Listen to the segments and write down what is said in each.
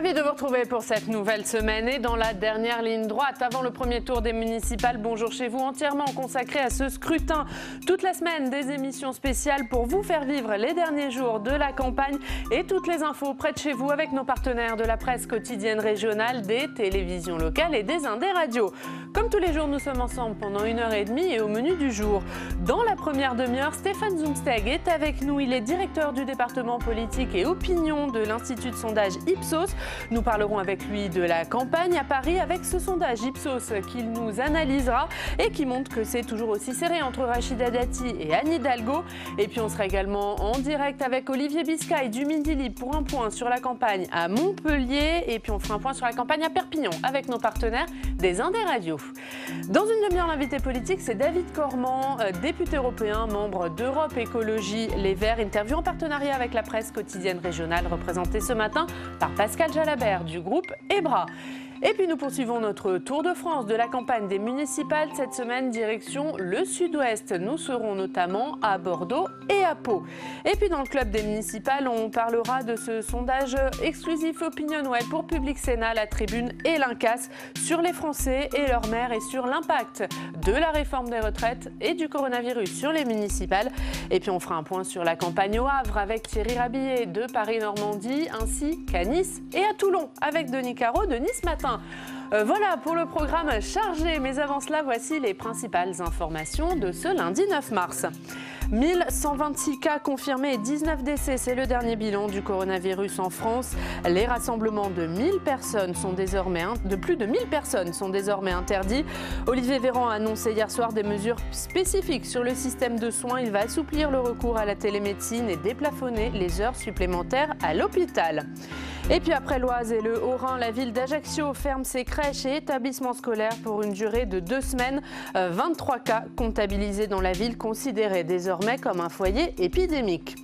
Ravi de vous retrouver pour cette nouvelle semaine et dans la dernière ligne droite avant le premier tour des municipales. Bonjour chez vous, entièrement consacré à ce scrutin. Toute la semaine, des émissions spéciales pour vous faire vivre les derniers jours de la campagne et toutes les infos près de chez vous avec nos partenaires de la presse quotidienne régionale, des télévisions locales et des indés radios. Comme tous les jours, nous sommes ensemble pendant 1h30 et au menu du jour. Dans la première demi-heure, Stéphane Zumsteg est avec nous. Il est directeur du département politique et opinion de l'Institut de sondage Ipsos. Nous parlerons avec lui de la campagne à Paris avec ce sondage Ipsos qu'il nous analysera et qui montre que c'est toujours aussi serré entre Rachida Dati et Anne Hidalgo. Et puis on sera également en direct avec Olivier Biscay du Midi Libre pour un point sur la campagne à Montpellier. Et puis on fera un point sur la campagne à Perpignan avec nos partenaires des Indés Radio. Dans une demi-heure, l'invité politique, c'est David Cormand, député européen, membre d'Europe Écologie Les Verts. Interview en partenariat avec la presse quotidienne régionale représentée ce matin par Pascal Jalabert du groupe EBRA. Et puis nous poursuivons notre tour de France de la campagne des municipales. Cette semaine, direction le sud-ouest. Nous serons notamment à Bordeaux et à Pau. Et puis dans le club des municipales, on parlera de ce sondage exclusif OpinionWay pour Public Sénat, La Tribune et l'Incas sur les Français et leurs maires et sur l'impact de la réforme des retraites et du coronavirus sur les municipales. Et puis on fera un point sur la campagne au Havre avec Thierry Rabillet de Paris-Normandie ainsi qu'à Nice et à Toulon avec Denis Caro de Nice Matin. Voilà pour le programme chargé, mais avant cela, voici les principales informations de ce lundi 9 mars. 1126 cas confirmés et 19 décès, c'est le dernier bilan du coronavirus en France. Les rassemblements de plus de 1000 personnes sont désormais interdits. Olivier Véran a annoncé hier soir des mesures spécifiques sur le système de soins. Il va assouplir le recours à la télémédecine et déplafonner les heures supplémentaires à l'hôpital. Et puis après l'Oise et le Haut-Rhin, la ville d'Ajaccio ferme ses crèches et établissements scolaires pour une durée de 2 semaines. 23 cas comptabilisés dans la ville, considérés désormais comme un foyer épidémique.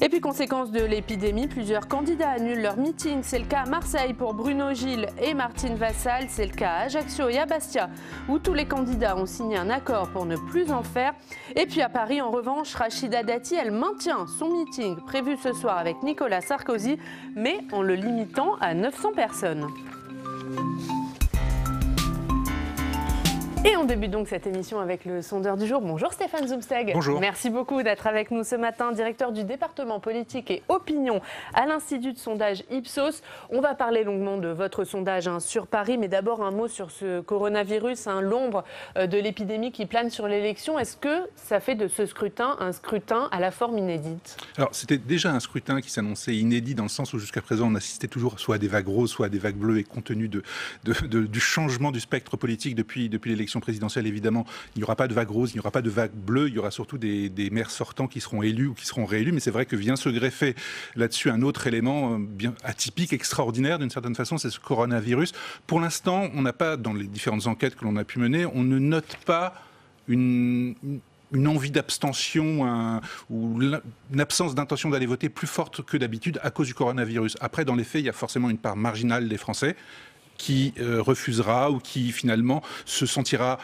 Et puis, conséquence de l'épidémie, plusieurs candidats annulent leur meeting. C'est le cas à Marseille pour Bruno Gilles et Martine Vassal. C'est le cas à Ajaccio et à Bastia, où tous les candidats ont signé un accord pour ne plus en faire. Et puis à Paris, en revanche, Rachida Dati, elle maintient son meeting prévu ce soir avec Nicolas Sarkozy, mais en le limitant à 900 personnes. Et on débute donc cette émission avec le sondeur du jour. Bonjour Stéphane Zumsteg. Bonjour. Merci beaucoup d'être avec nous ce matin, directeur du département politique et opinion à l'Institut de sondage Ipsos. On va parler longuement de votre sondage sur Paris, mais d'abord un mot sur ce coronavirus, l'ombre de l'épidémie qui plane sur l'élection. Est-ce que ça fait de ce scrutin un scrutin à la forme inédite ? Alors c'était déjà un scrutin qui s'annonçait inédit dans le sens où jusqu'à présent on assistait toujours soit à des vagues roses, soit à des vagues bleues et compte tenu du changement du spectre politique depuis l'élection présidentielle, évidemment, il n'y aura pas de vague rose, il n'y aura pas de vague bleue, il y aura surtout des maires sortants qui seront élus ou qui seront réélus, mais c'est vrai que vient se greffer là-dessus un autre élément bien atypique, extraordinaire d'une certaine façon, c'est ce coronavirus. Pour l'instant, on n'a pas, dans les différentes enquêtes que l'on a pu mener, on ne note pas une envie d'abstention ou une absence d'intention d'aller voter plus forte que d'habitude à cause du coronavirus. Après, dans les faits, il y a forcément une part marginale des Français qui refusera ou qui finalement se sentira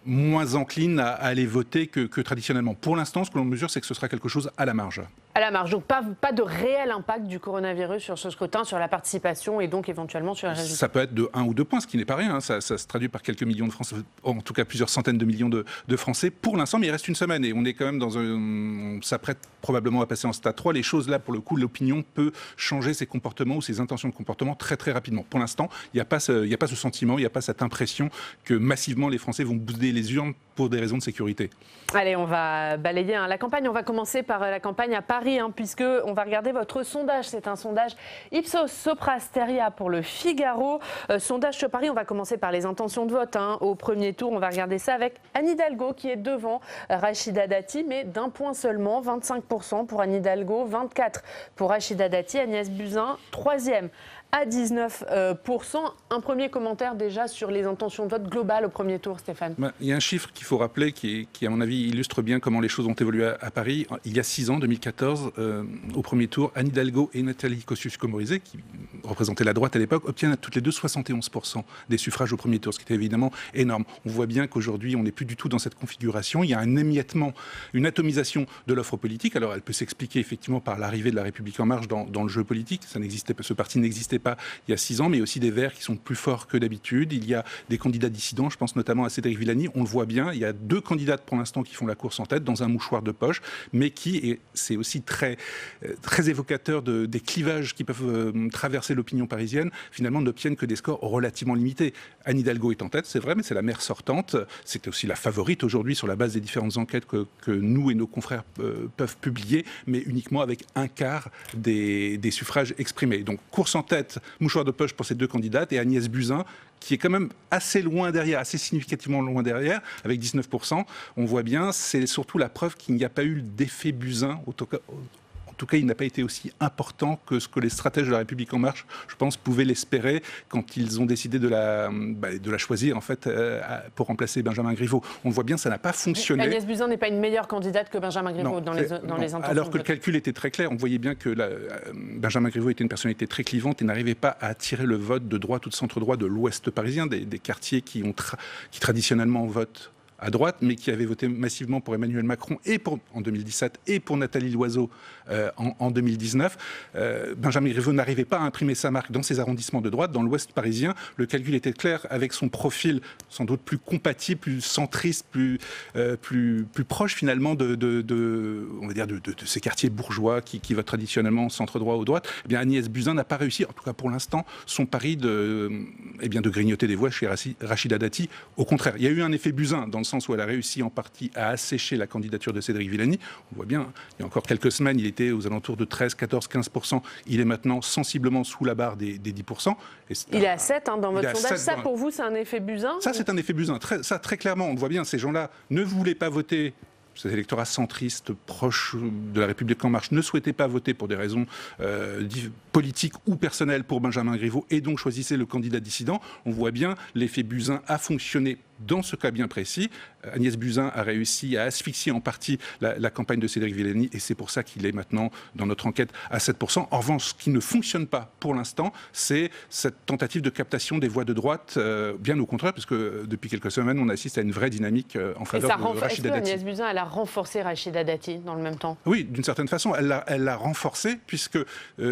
moins encline à aller voter que traditionnellement. Pour l'instant, ce que l'on mesure, c'est que ce sera quelque chose à la marge. À la marge, donc pas de réel impact du coronavirus sur ce scrutin, sur la participation et donc éventuellement sur les résultats. Ça peut être de 1 ou 2 points, ce qui n'est pas rien. Ça se traduit par quelques millions de Français, en tout cas plusieurs centaines de millions de Français pour l'instant, mais il reste une semaine et on est quand même on s'apprête probablement à passer en stade 3. Les choses là, pour le coup, l'opinion peut changer ses comportements ou ses intentions de comportement très très rapidement. Pour l'instant, il n'y a pas ce sentiment, il n'y a pas cette impression que massivement les Français vont bouder les urnes pour des raisons de sécurité. Allez, on va balayer la campagne. On va commencer par la campagne à Paris, puisqu'on va regarder votre sondage. C'est un sondage Ipsos Sopra Steria pour le Figaro. Sondage sur Paris, on va commencer par les intentions de vote. Au premier tour, on va regarder ça avec Anne Hidalgo qui est devant Rachida Dati, mais d'un point seulement, 25% pour Anne Hidalgo, 24% pour Rachida Dati. Agnès Buzyn, troisième à 19%. Un premier commentaire déjà sur les intentions de vote globales au premier tour, Stéphane. Il y a un chiffre qu'il faut rappeler qui, à mon avis, illustre bien comment les choses ont évolué à Paris. Il y a 6 ans, 2014, au premier tour, Anne Hidalgo et Nathalie Kosciusko-Morizet, qui représentaient la droite à l'époque, obtiennent toutes les deux 71% des suffrages au premier tour, ce qui était évidemment énorme. On voit bien qu'aujourd'hui, on n'est plus du tout dans cette configuration. Il y a un émiettement, une atomisation de l'offre politique. Alors, elle peut s'expliquer effectivement par l'arrivée de La République En Marche dans le jeu politique. Ce parti n'existait n'était pas il y a 6 ans, mais aussi des Verts qui sont plus forts que d'habitude. Il y a des candidats dissidents, je pense notamment à Cédric Villani, on le voit bien, il y a 2 candidates pour l'instant qui font la course en tête dans un mouchoir de poche, mais qui, et c'est aussi très évocateur des clivages qui peuvent traverser l'opinion parisienne, finalement n'obtiennent que des scores relativement limités. Anne Hidalgo est en tête, c'est vrai, mais c'est la maire sortante, c'était aussi la favorite aujourd'hui sur la base des différentes enquêtes que nous et nos confrères peuvent publier, mais uniquement avec un quart des suffrages exprimés. Donc course en tête, mouchoir de poche pour ces 2 candidates, et Agnès Buzyn, qui est quand même assez loin derrière, assez significativement loin derrière, avec 19%. On voit bien, c'est surtout la preuve qu'il n'y a pas eu d'effet Buzyn, en tout cas, il n'a pas été aussi important que ce que les stratèges de la République En Marche, je pense, pouvaient l'espérer quand ils ont décidé de la choisir, en fait, pour remplacer Benjamin Griveaux. On le voit bien, ça n'a pas fonctionné. Agnès Buzyn n'est pas une meilleure candidate que Benjamin Griveaux dans les intentions. Alors que le calcul était très clair, on voyait bien que Benjamin Griveaux était une personnalité très clivante et n'arrivait pas à attirer le vote de droite ou de centre-droit de l'Ouest parisien, des quartiers qui traditionnellement votent à droite, mais qui avait voté massivement pour Emmanuel Macron en 2017 et pour Nathalie Loiseau en 2019. Benjamin Griveaux n'arrivait pas à imprimer sa marque dans ces arrondissements de droite, dans l'Ouest parisien. Le calcul était clair avec son profil sans doute plus compatible, plus centriste, plus proche finalement on va dire de ces quartiers bourgeois qui votent traditionnellement centre-droit ou droite. Eh bien, Agnès Buzyn n'a pas réussi, en tout cas pour l'instant, son pari de grignoter des voix chez Rachida Dati. Au contraire, il y a eu un effet Buzyn dans le sens où elle a réussi en partie à assécher la candidature de Cédric Villani. On voit bien, il y a encore quelques semaines, il était aux alentours de 13, 14, 15%. Il est maintenant sensiblement sous la barre des 10%. Il est à 7 dans votre sondage. Ça, pour vous, c'est un effet Buzyn? Ça, c'est un effet Buzyn. Ça, très clairement, on voit bien, ces gens-là ne voulaient pas voter. Cet électorat centriste proche de la République En Marche ne souhaitait pas voter pour des raisons politiques ou personnelles pour Benjamin Griveaux et donc choisissait le candidat dissident. On voit bien, l'effet Buzyn a fonctionné dans ce cas bien précis. Agnès Buzyn a réussi à asphyxier en partie la campagne de Cédric Villani et c'est pour ça qu'il est maintenant, dans notre enquête, à 7%. En revanche, ce qui ne fonctionne pas pour l'instant, c'est cette tentative de captation des voix de droite, bien au contraire, puisque depuis quelques semaines, on assiste à une vraie dynamique en faveur de Rachida Dati. Agnès Buzyn, elle a renforcé Rachida Dati dans le même temps? Oui, d'une certaine façon, elle l'a renforcée, puisque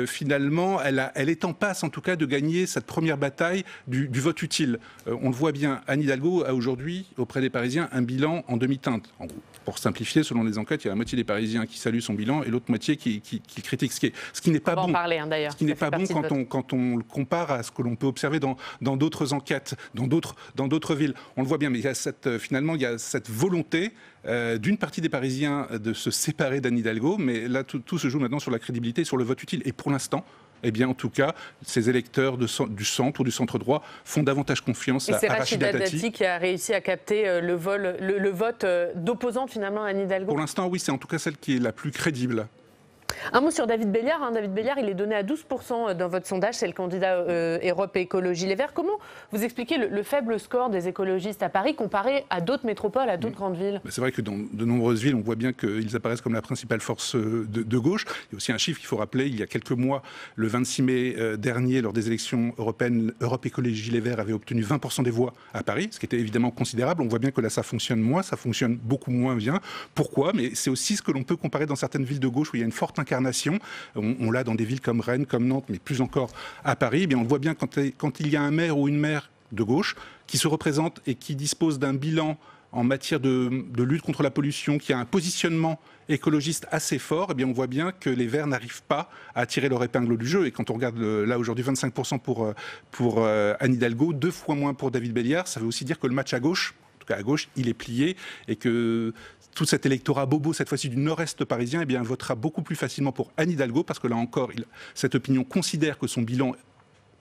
finalement, elle est en passe, en tout cas, de gagner cette première bataille du vote utile. On le voit bien, Anne Hidalgo a aujourd'hui, auprès des Parisiens, un bilan en demi-teinte. En gros, pour simplifier, selon les enquêtes, il y a la moitié des Parisiens qui saluent son bilan et l'autre moitié qui critique, ce qui n'est pas bon. D'ailleurs. Ce qui n'est pas bon quand on le compare à ce que l'on peut observer dans d'autres enquêtes, dans d'autres villes. On le voit bien, mais il y a cette volonté d'une partie des Parisiens de se séparer d'Anne Hidalgo, mais là, tout se joue maintenant sur la crédibilité et sur le vote utile. Et pour l'instant, eh bien, en tout cas, ces électeurs du centre ou du centre-droit font davantage confiance à Rachida Dati qui a réussi à capter le vote d'opposants finalement à Anne Hidalgo. Pour l'instant, oui, c'est en tout cas celle qui est la plus crédible. Un mot sur David Béliard. David Béliard, il est donné à 12% dans votre sondage. C'est le candidat Europe Écologie Les Verts. Comment vous expliquez le faible score des écologistes à Paris comparé à d'autres métropoles, à d'autres grandes villes? C'est vrai que dans de nombreuses villes, on voit bien qu'ils apparaissent comme la principale force de gauche. Il y a aussi un chiffre qu'il faut rappeler. Il y a quelques mois, le 26 mai dernier, lors des élections européennes, Europe Écologie Les Verts avait obtenu 20% des voix à Paris, ce qui était évidemment considérable. On voit bien que là, ça fonctionne moins, ça fonctionne beaucoup moins bien. Pourquoi? Mais c'est aussi ce que l'on peut comparer dans certaines villes de gauche où il y a une forte incarnation. On l'a dans des villes comme Rennes, comme Nantes, mais plus encore à Paris. Eh bien, on le voit bien quand il y a un maire ou une maire de gauche qui se représente et qui dispose d'un bilan en matière de lutte contre la pollution, qui a un positionnement écologiste assez fort, eh bien on voit bien que les Verts n'arrivent pas à tirer leur épingle du jeu. Et quand on regarde là aujourd'hui 25% pour Anne Hidalgo, 2 fois moins pour David Béliard, ça veut aussi dire que le match à gauche, en tout cas à gauche, il est plié et que tout cet électorat bobo, cette fois-ci du nord-est parisien, eh bien, votera beaucoup plus facilement pour Anne Hidalgo, parce que là encore, cette opinion considère que son bilan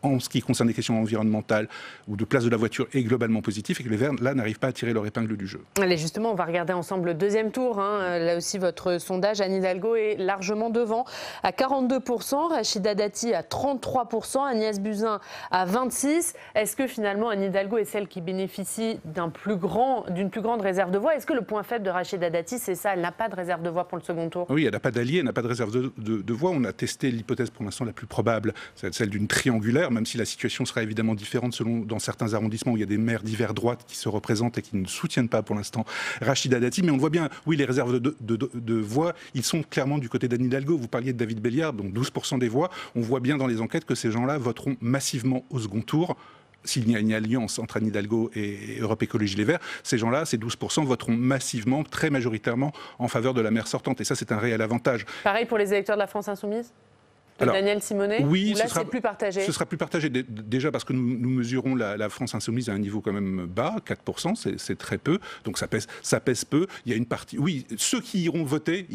en ce qui concerne les questions environnementales ou de place de la voiture est globalement positif et que les Verts, là, n'arrivent pas à tirer leur épingle du jeu. Allez, justement, on va regarder ensemble le deuxième tour. Là aussi, votre sondage, Anne Hidalgo est largement devant, à 42%, Rachida Dati à 33%, Agnès Buzyn à 26%. Est-ce que finalement, Anne Hidalgo est celle qui bénéficie d'une plus grande réserve de voix? Est-ce que le point faible de Rachida Dati, c'est ça? Elle n'a pas de réserve de voix pour le second tour? Oui, elle n'a pas d'allié, elle n'a pas de réserve de voix. On a testé l'hypothèse pour l'instant la plus probable, celle d'une triangulaire. même si la situation sera évidemment différente selon dans certains arrondissements où il y a des maires d'hiver droite qui se représentent et qui ne soutiennent pas pour l'instant Rachida Dati. Mais on voit bien, oui, les réserves de voix, ils sont clairement du côté d'Anne Hidalgo. Vous parliez de David Béliard, donc 12% des voix. On voit bien dans les enquêtes que ces gens-là voteront massivement au second tour. S'il y a une alliance entre Anne Hidalgo et Europe Écologie Les Verts, ces gens-là, ces 12%, voteront massivement, très majoritairement, en faveur de la maire sortante. Et ça, c'est un réel avantage. Pareil pour les électeurs de la France Insoumise ? Alors, Daniel Simonet, oui, là, c'est plus partagé. Ce sera plus partagé, déjà parce que nous mesurons la France Insoumise à un niveau quand même bas, 4%, c'est très peu, donc ça pèse peu. Il y a une partie, oui, ceux qui iront voter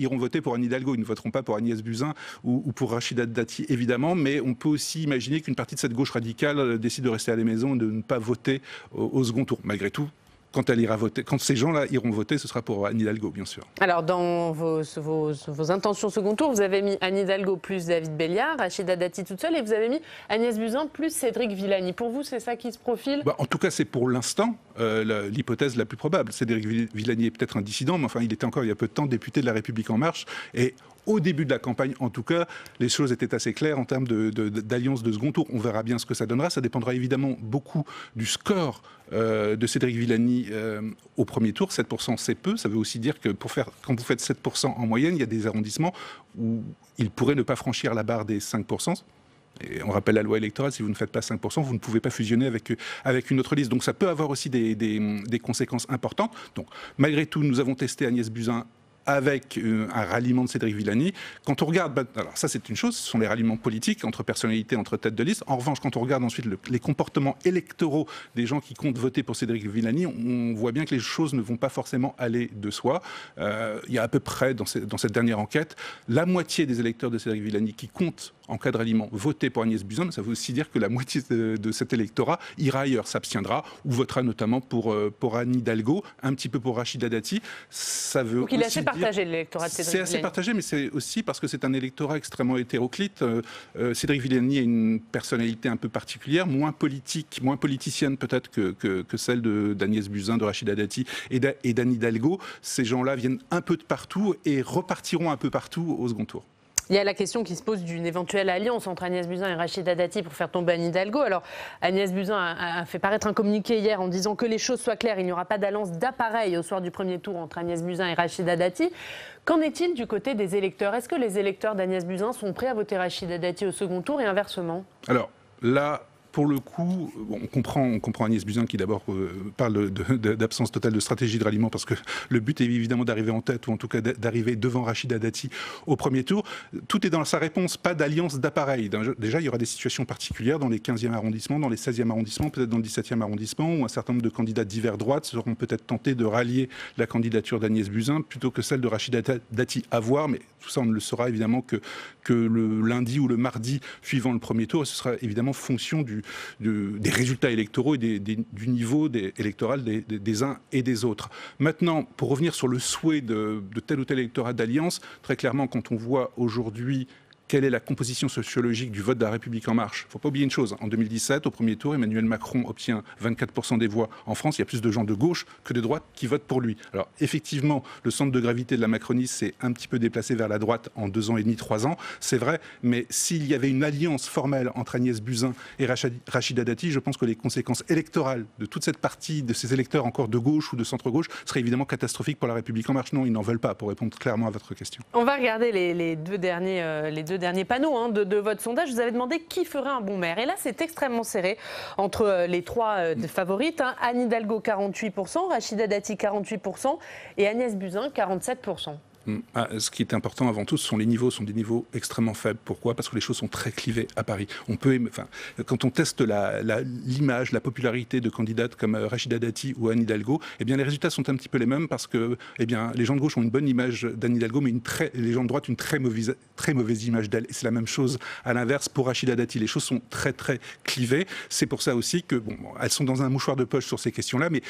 pour Anne Hidalgo, ils ne voteront pas pour Agnès Buzyn ou pour Rachida Dati, évidemment, mais on peut aussi imaginer qu'une partie de cette gauche radicale décide de rester à la maison et de ne pas voter au second tour. Malgré tout, quand ces gens-là iront voter, ce sera pour Anne Hidalgo, bien sûr. Alors, dans vos intentions second tour, vous avez mis Anne Hidalgo plus David Béliard, Rachida Dati toute seule, et vous avez mis Agnès Buzyn plus Cédric Villani. Pour vous, c'est ça qui se profile ? En tout cas, c'est pour l'instant l'hypothèse la plus probable. Cédric Villani est peut-être un dissident, mais enfin, il était encore il y a peu de temps député de La République En Marche. Et au début de la campagne, en tout cas, les choses étaient assez claires en termes d'alliance de second tour. On verra bien ce que ça donnera. Ça dépendra évidemment beaucoup du score de Cédric Villani au premier tour. 7%, c'est peu. Ça veut aussi dire que quand vous faites 7% en moyenne, il y a des arrondissements où il pourrait ne pas franchir la barre des 5%. Et on rappelle la loi électorale, si vous ne faites pas 5%, vous ne pouvez pas fusionner avec une autre liste. Donc ça peut avoir aussi des conséquences importantes. Donc malgré tout, nous avons testé Agnès Buzyn avec un ralliement de Cédric Villani. Quand on regarde, alors ça c'est une chose, ce sont les ralliements politiques entre personnalités, entre têtes de liste. En revanche, quand on regarde ensuite les comportements électoraux des gens qui comptent voter pour Cédric Villani, on voit bien que les choses ne vont pas forcément aller de soi. Il y a à peu près, dans cette dernière enquête, la moitié des électeurs de Cédric Villani qui comptent en cas de ralliement voter pour Agnès Buzyn, mais ça veut aussi dire que la moitié de cet électorat ira ailleurs, s'abstiendra ou votera notamment pour Anne Hidalgo, un petit peu pour Rachida Dati. Ça veut donc il est assez partagé, l'électorat de Cédric Villani. C'est assez partagé, mais c'est aussi parce que c'est un électorat extrêmement hétéroclite. Cédric Villani a une personnalité un peu particulière, moins politique, moins politicienne peut-être que celle d'Agnès Buzyn, de Rachida Dati et d'Anne Hidalgo. Ces gens-là viennent un peu de partout et repartiront un peu partout au second tour. Il y a la question qui se pose d'une éventuelle alliance entre Agnès Buzyn et Rachida Dati pour faire tomber Anne Hidalgo. Alors, Agnès Buzyn a fait paraître un communiqué hier en disant que les choses soient claires, il n'y aura pas d'alliance d'appareil au soir du premier tour entre Agnès Buzyn et Rachida Dati. Qu'en est-il du côté des électeurs ? Est-ce que les électeurs d'Agnès Buzyn sont prêts à voter Rachida Dati au second tour et inversement ? Alors, là, pour le coup, on comprend Agnès Buzyn qui d'abord parle d'absence totale de stratégie de ralliement parce que le but est évidemment d'arriver en tête ou en tout cas d'arriver devant Rachida Dati au premier tour. Tout est dans sa réponse, pas d'alliance d'appareil. Déjà, il y aura des situations particulières dans les 15e arrondissements, dans les 16e arrondissements, peut-être dans le 17e arrondissement où un certain nombre de candidats d'hiver droite seront peut-être tentés de rallier la candidature d'Agnès Buzyn plutôt que celle de Rachida Dati à voir, mais tout ça on ne le saura évidemment que le lundi ou le mardi suivant le premier tour et ce sera évidemment fonction des résultats électoraux et du niveau électoral des uns et des autres. Maintenant, pour revenir sur le souhait de tel ou tel électorat d'alliance, très clairement, quand on voit aujourd'hui quelle est la composition sociologique du vote de La République En Marche. Il ne faut pas oublier une chose, en 2017, au premier tour, Emmanuel Macron obtient 24% des voix. En France, il y a plus de gens de gauche que de droite qui votent pour lui. Alors effectivement, le centre de gravité de la Macronie s'est un petit peu déplacé vers la droite en 2 ans et demi, 3 ans, c'est vrai, mais s'il y avait une alliance formelle entre Agnès Buzyn et Rachida Dati, je pense que les conséquences électorales de toute cette partie, de ces électeurs encore de gauche ou de centre-gauche, seraient évidemment catastrophiques pour La République En Marche. Non, ils n'en veulent pas, pour répondre clairement à votre question. On va regarder les deux derniers panneaux de votre sondage. Vous avez demandé qui ferait un bon maire. Et là, c'est extrêmement serré entre les trois favorites. Anne Hidalgo, 48%, Rachida Dati, 48% et Agnès Buzyn, 47%. Ce qui est important avant tout, ce sont les niveaux, sont des niveaux extrêmement faibles. Pourquoi ? Parce que les choses sont très clivées à Paris. Quand on teste l'image, la popularité de candidates comme Rachida Dati ou Anne Hidalgo, eh bien les résultats sont un petit peu les mêmes parce que les gens de gauche ont une bonne image d'Anne Hidalgo, mais les gens de droite une très mauvaise image d'elle. Et c'est la même chose à l'inverse pour Rachida Dati. Les choses sont très très clivées. C'est pour ça aussi que elles sont dans un mouchoir de poche sur ces questions-là, mais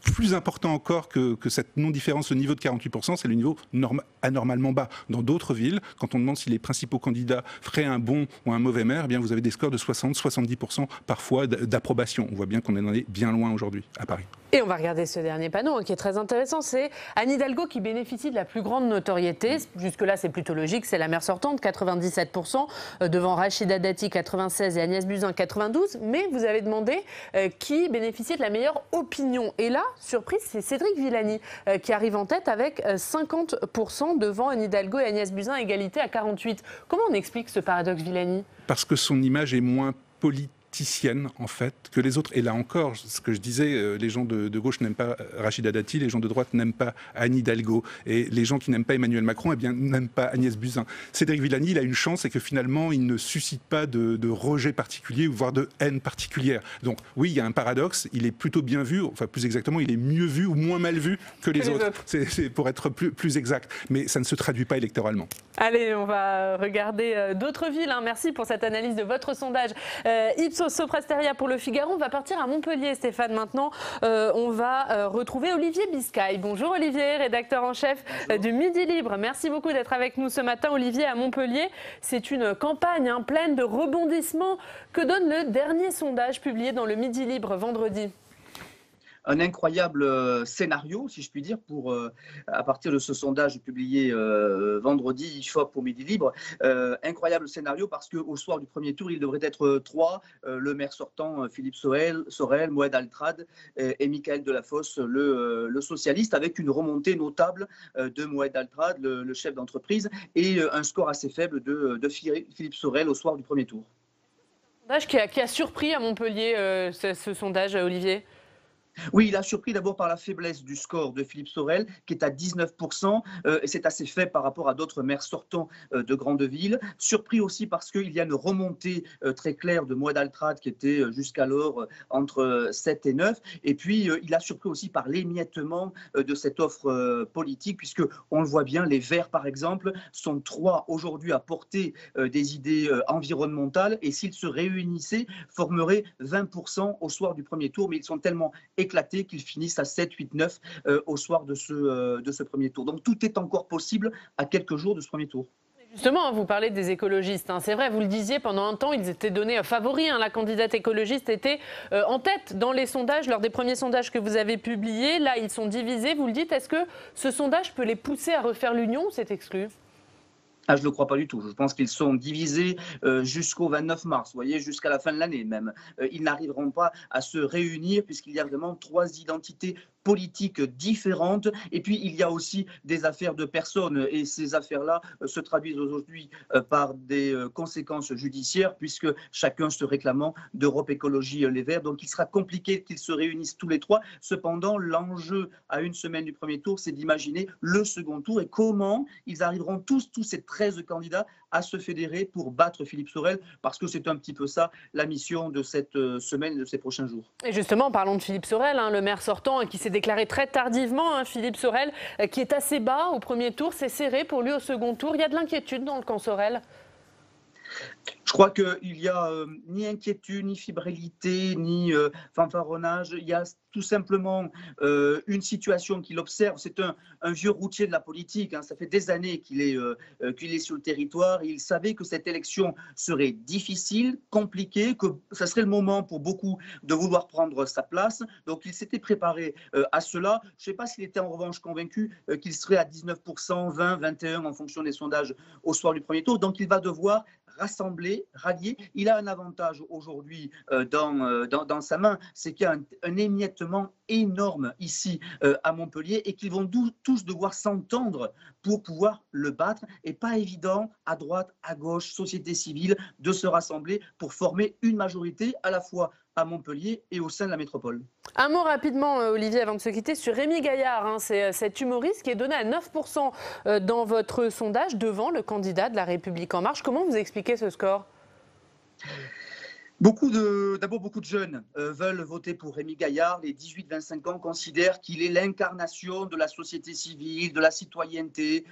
plus important encore que cette non-différence, le niveau de 48%, c'est le niveau anormalement bas. Dans d'autres villes, quand on demande si les principaux candidats feraient un bon ou un mauvais maire, eh bien vous avez des scores de 60-70% parfois d'approbation. On voit bien qu'on en est bien loin aujourd'hui à Paris. Et on va regarder ce dernier panneau qui est très intéressant. C'est Anne Hidalgo qui bénéficie de la plus grande notoriété. Jusque-là, c'est plutôt logique. C'est la maire sortante, 97%, devant Rachida Dati, 96%, et Agnès Buzyn, 92%. Mais vous avez demandé qui bénéficiait de la meilleure opinion. Et là, surprise, c'est Cédric Villani qui arrive en tête avec 50% devant Anne Hidalgo et Agnès Buzyn, égalité à 48%. Comment on explique ce paradoxe, Villani? Parce que son image est moins politicienne en fait que les autres. Et là encore, ce que je disais, les gens de gauche n'aiment pas Rachida Dati, les gens de droite n'aiment pas Anne Hidalgo, et les gens qui n'aiment pas Emmanuel Macron, eh bien n'aiment pas Agnès Buzyn. Cédric Villani, il a une chance, c'est que finalement, il ne suscite pas de rejet particulier, voire de haine particulière. Donc oui, il y a un paradoxe, il est plutôt bien vu, enfin plus exactement, il est mieux vu ou moins mal vu que les autres. C'est pour être plus exact, mais ça ne se traduit pas électoralement. Allez, on va regarder d'autres villes. Merci pour cette analyse de votre sondage. Ipsos Soprasteria pour Le Figaro. On va partir à Montpellier, Stéphane. Maintenant, on va retrouver Olivier Biscay. Bonjour Olivier, rédacteur en chef du Midi Libre. Merci beaucoup d'être avec nous ce matin, Olivier, à Montpellier. C'est une campagne pleine de rebondissements. Que donne le dernier sondage publié dans le Midi Libre vendredi ? Un incroyable scénario, si je puis dire, à partir de ce sondage publié vendredi, IFOP pour Midi Libre. Incroyable scénario parce qu'au soir du premier tour, il devrait être 3. Le maire sortant, Philippe Sorel, Moed Altrad et Michaël Delafosse, le socialiste, avec une remontée notable de Moed Altrad, le chef d'entreprise, et un score assez faible de Philippe Sorel au soir du premier tour. Sondage qui a surpris à Montpellier, ce sondage, Olivier ? Oui, il a surpris d'abord par la faiblesse du score de Philippe Sorel, qui est à 19%, et c'est assez faible par rapport à d'autres maires sortants de grandes villes. Surpris aussi parce qu'il y a une remontée très claire de Moed Altrad, qui était jusqu'alors entre 7 et 9. Et puis, il a surpris aussi par l'émiettement de cette offre politique, puisque on le voit bien, les Verts, par exemple, sont 3 aujourd'hui à porter des idées environnementales, et s'ils se réunissaient, formeraient 20% au soir du premier tour, mais ils sont tellement éclatés qu'ils finissent à 7, 8, 9 au soir de ce premier tour. Donc tout est encore possible à quelques jours de ce premier tour. Justement, vous parlez des écologistes. C'est vrai, vous le disiez, pendant un temps, ils étaient donnés favoris. La candidate écologiste était en tête dans les sondages, lors des premiers sondages que vous avez publiés. Là, ils sont divisés, vous le dites. Est-ce que ce sondage peut les pousser à refaire l'union ou c'est exclu ? Je ne le crois pas du tout. Je pense qu'ils sont divisés jusqu'au 29 mars, vous voyez, jusqu'à la fin de l'année même. Ils n'arriveront pas à se réunir puisqu'il y a vraiment 3 identités politiques différentes. Et puis, il y a aussi des affaires de personnes. Et ces affaires-là se traduisent aujourd'hui par des conséquences judiciaires puisque chacun se réclamant d'Europe Écologie Les Verts. Donc, il sera compliqué qu'ils se réunissent tous les 3. Cependant, l'enjeu à une semaine du premier tour, c'est d'imaginer le second tour et comment ils arriveront tous ces 13 candidats à se fédérer pour battre Philippe Sorel, parce que c'est un petit peu ça la mission de cette semaine et de ces prochains jours. Et justement, parlons de Philippe Sorel, le maire sortant qui s'est déclaré très tardivement. Philippe Sorel qui est assez bas au premier tour, c'est serré pour lui au second tour. Il y a de l'inquiétude dans le camp Sorel ? Je crois qu'il n'y a ni inquiétude, ni fébrilité, ni fanfaronnage. Il y a tout simplement une situation qu'il observe. C'est un vieux routier de la politique. Ça fait des années qu'il est sur le territoire. Il savait que cette élection serait difficile, compliquée, que ça serait le moment pour beaucoup de vouloir prendre sa place. Donc il s'était préparé à cela. Je ne sais pas s'il était en revanche convaincu qu'il serait à 19%, 20, 21 en fonction des sondages au soir du premier tour. Donc il va devoir rassembler, rallier. Il a un avantage aujourd'hui dans sa main, c'est qu'il y a un émiettement énorme ici à Montpellier et qu'ils vont tous devoir s'entendre pour pouvoir le battre. Et pas évident à droite, à gauche, société civile, de se rassembler pour former une majorité à la fois à Montpellier et au sein de la métropole. Un mot rapidement, Olivier, avant de se quitter, sur Rémi Gaillard. C'est cet humoriste qui est donné à 9% dans votre sondage devant le candidat de La République En Marche. Comment vous expliquez ce score ? D'abord, beaucoup de jeunes veulent voter pour Rémi Gaillard. Les 18-25 ans considèrent qu'il est l'incarnation de la société civile, de la citoyenneté,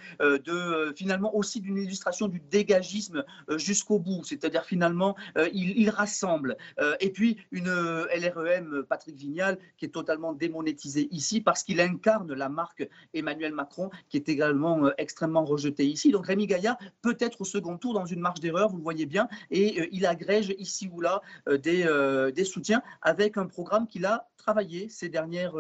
finalement aussi d'une illustration du dégagisme jusqu'au bout. C'est-à-dire finalement, il rassemble. Et puis une LREM, Patrick Vignal, qui est totalement démonétisé ici parce qu'il incarne la marque Emmanuel Macron, qui est également extrêmement rejeté ici. Donc Rémi Gaillard peut être au second tour dans une marge d'erreur, vous le voyez bien, et il agrège ici ou là des soutiens avec un programme qu'il a travaillé ces dernières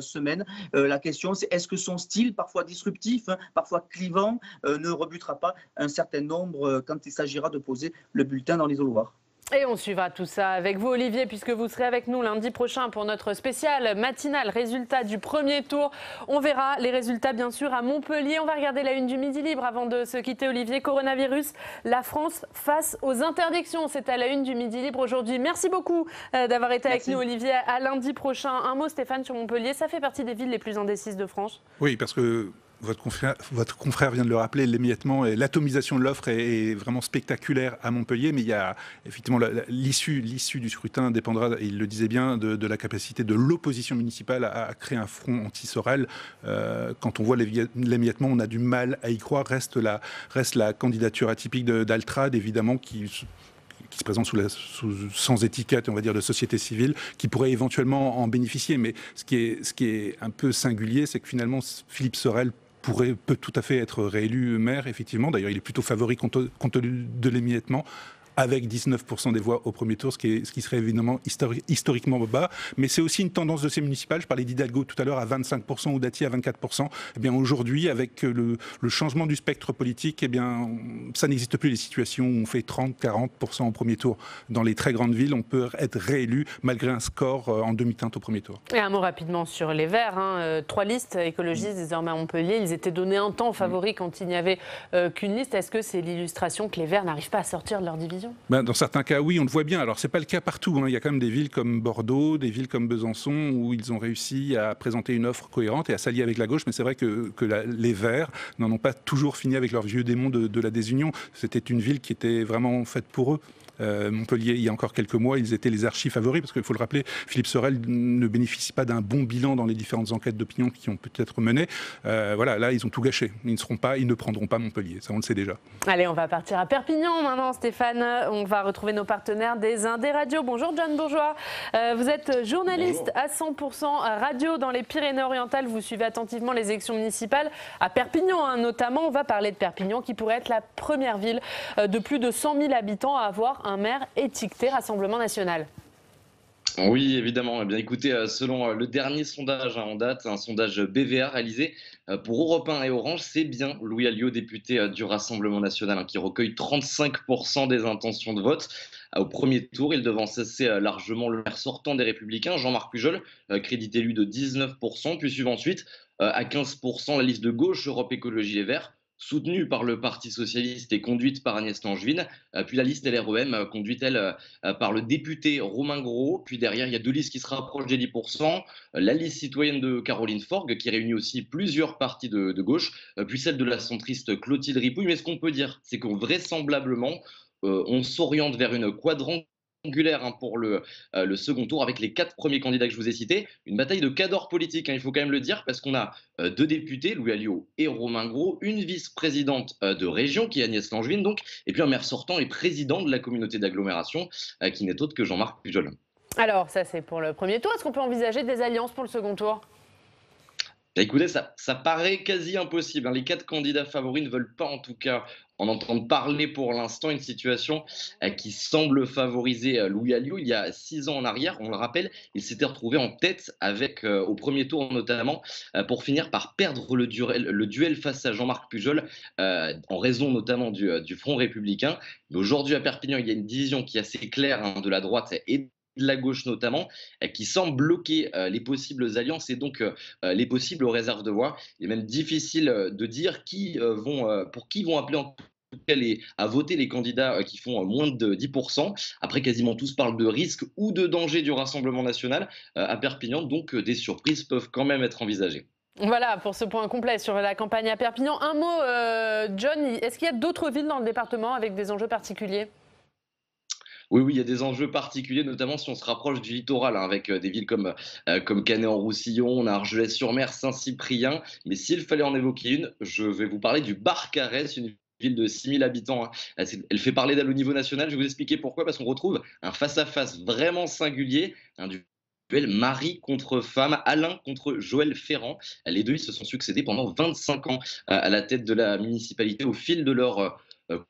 semaines. La question, c'est est-ce que son style, parfois disruptif, parfois clivant, ne rebutera pas un certain nombre quand il s'agira de poser le bulletin dans l'isoloir. Et on suivra tout ça avec vous, Olivier, puisque vous serez avec nous lundi prochain pour notre spécial matinal résultat du premier tour. On verra les résultats, bien sûr, à Montpellier. On va regarder la une du Midi Libre avant de se quitter, Olivier. Coronavirus, la France face aux interdictions. C'est à la une du Midi Libre aujourd'hui. Merci beaucoup d'avoir été avec nous, Olivier. À lundi prochain. Un mot, Stéphane, sur Montpellier. Ça fait partie des villes les plus indécises de France. Oui, parce que votre confrère vient de le rappeler, l'émiettement et l'atomisation de l'offre est vraiment spectaculaire à Montpellier, mais il y a effectivement l'issue du scrutin dépendra, il le disait bien, de la capacité de l'opposition municipale à créer un front anti-Sorel. Quand on voit l'émiettement, on a du mal à y croire. Reste la candidature atypique d'Altrad, évidemment, qui se présente sans étiquette, on va dire, de société civile, qui pourrait éventuellement en bénéficier. Mais ce qui est un peu singulier, c'est que finalement, Philippe Sorel peut tout à fait être réélu maire, effectivement. D'ailleurs, il est plutôt favori compte tenu de l'émiettement, avec 19% des voix au premier tour, ce qui serait évidemment historiquement bas. Mais c'est aussi une tendance de ces municipales. Je parlais d'Hidalgo tout à l'heure à 25% ou d'Ati à 24%. Eh bien, aujourd'hui, avec le changement du spectre politique, eh bien, ça n'existe plus les situations où on fait 30-40% au premier tour. Dans les très grandes villes, on peut être réélu malgré un score en demi-teinte au premier tour. Et un mot rapidement sur les Verts. 3 listes écologistes désormais à Montpellier. Ils étaient donnés un temps favoris quand il n'y avait qu'une liste. Est-ce que c'est l'illustration que les Verts n'arrivent pas à sortir de leur division ? Dans certains cas, oui, on le voit bien. Alors, ce n'est pas le cas partout. Il y a quand même des villes comme Bordeaux, des villes comme Besançon, où ils ont réussi à présenter une offre cohérente et à s'allier avec la gauche. Mais c'est vrai que les Verts n'en ont pas toujours fini avec leur vieux démon de la désunion. C'était une ville qui était vraiment faite pour eux. Montpellier, il y a encore quelques mois, ils étaient les archi-favoris, parce qu'il faut le rappeler, Philippe Sorel ne bénéficie pas d'un bon bilan dans les différentes enquêtes d'opinion qui ont peut-être mené. Voilà, là, ils ont tout gâché. Ils ne prendront pas Montpellier, ça on le sait déjà. Allez, on va partir à Perpignan maintenant, Stéphane. On va retrouver nos partenaires des Indes Radio. Bonjour, John Bourgeois. Vous êtes journaliste à 100% radio dans les Pyrénées-Orientales. Vous suivez attentivement les élections municipales à Perpignan, notamment. On va parler de Perpignan, qui pourrait être la première ville de plus de 100 000 habitants à avoir un maire étiqueté Rassemblement National. Oui, évidemment. Eh bien, écoutez, selon le dernier sondage en date, un sondage BVA réalisé pour Europe 1 et Orange, c'est bien Louis Alliot, député du Rassemblement National, qui recueille 35% des intentions de vote. Au premier tour, il devance assez largement le maire sortant des Républicains, Jean-Marc Pujol, crédité élu de 19%, puis suivant ensuite à 15% la liste de gauche Europe Écologie Les Verts, soutenue par le Parti socialiste et conduite par Agnès Langevin, puis la liste LREM, conduite, elle, par le député Romain Grau, puis derrière, il y a 2 listes qui se rapprochent des 10%, la liste citoyenne de Caroline Forgue, qui réunit aussi plusieurs partis de gauche, puis celle de la centriste Clotilde Ripouille. Mais ce qu'on peut dire, c'est que vraisemblablement, on s'oriente vers une quadrangulaire pour le second tour, avec les 4 premiers candidats que je vous ai cités. Une bataille de cadors politiques, il faut quand même le dire, parce qu'on a 2 députés, Louis Alliot et Romain Grau, une vice-présidente de région, qui est Agnès Langevin, donc, et puis un maire sortant et président de la communauté d'agglomération, qui n'est autre que Jean-Marc Pujol. Alors, ça c'est pour le premier tour. Est-ce qu'on peut envisager des alliances pour le second tour ? Écoutez, ça paraît quasi impossible. Les 4 candidats favoris ne veulent pas, en tout cas, en entendre parler pour l'instant. Une situation qui semble favoriser Louis Alliot. Il y a 6 ans en arrière, on le rappelle, il s'était retrouvé en tête avec, au premier tour notamment, pour finir par perdre le duel face à Jean-Marc Pujol, en raison notamment du Front républicain. Mais aujourd'hui à Perpignan, il y a une division qui est assez claire, de la droite et de la gauche notamment, qui semble bloquer les possibles alliances et donc les possibles réserves de voix. Il est même difficile de dire pour qui vont appeler en tout cas à voter les candidats qui font moins de 10%. Après, quasiment tous parlent de risque ou de danger du Rassemblement National à Perpignan, donc des surprises peuvent quand même être envisagées. Voilà pour ce point complet sur la campagne à Perpignan. Un mot, John, est-ce qu'il y a d'autres villes dans le département avec des enjeux particuliers ? Oui, il y a des enjeux particuliers, notamment si on se rapproche du littoral, hein, avec des villes comme Canet-en-Roussillon, on a Argelès-sur-Mer, Saint-Cyprien. Mais s'il fallait en évoquer une, je vais vous parler du Barcarès, une ville de 6 000 habitants, hein. Elle fait parler d'elle au niveau national. Je vais vous expliquer pourquoi. Parce qu'on retrouve un face-à-face vraiment singulier, un duel mari contre femme, Alain contre Joël Ferrand. Les deux, ils se sont succédés pendant 25 ans à la tête de la municipalité au fil de leur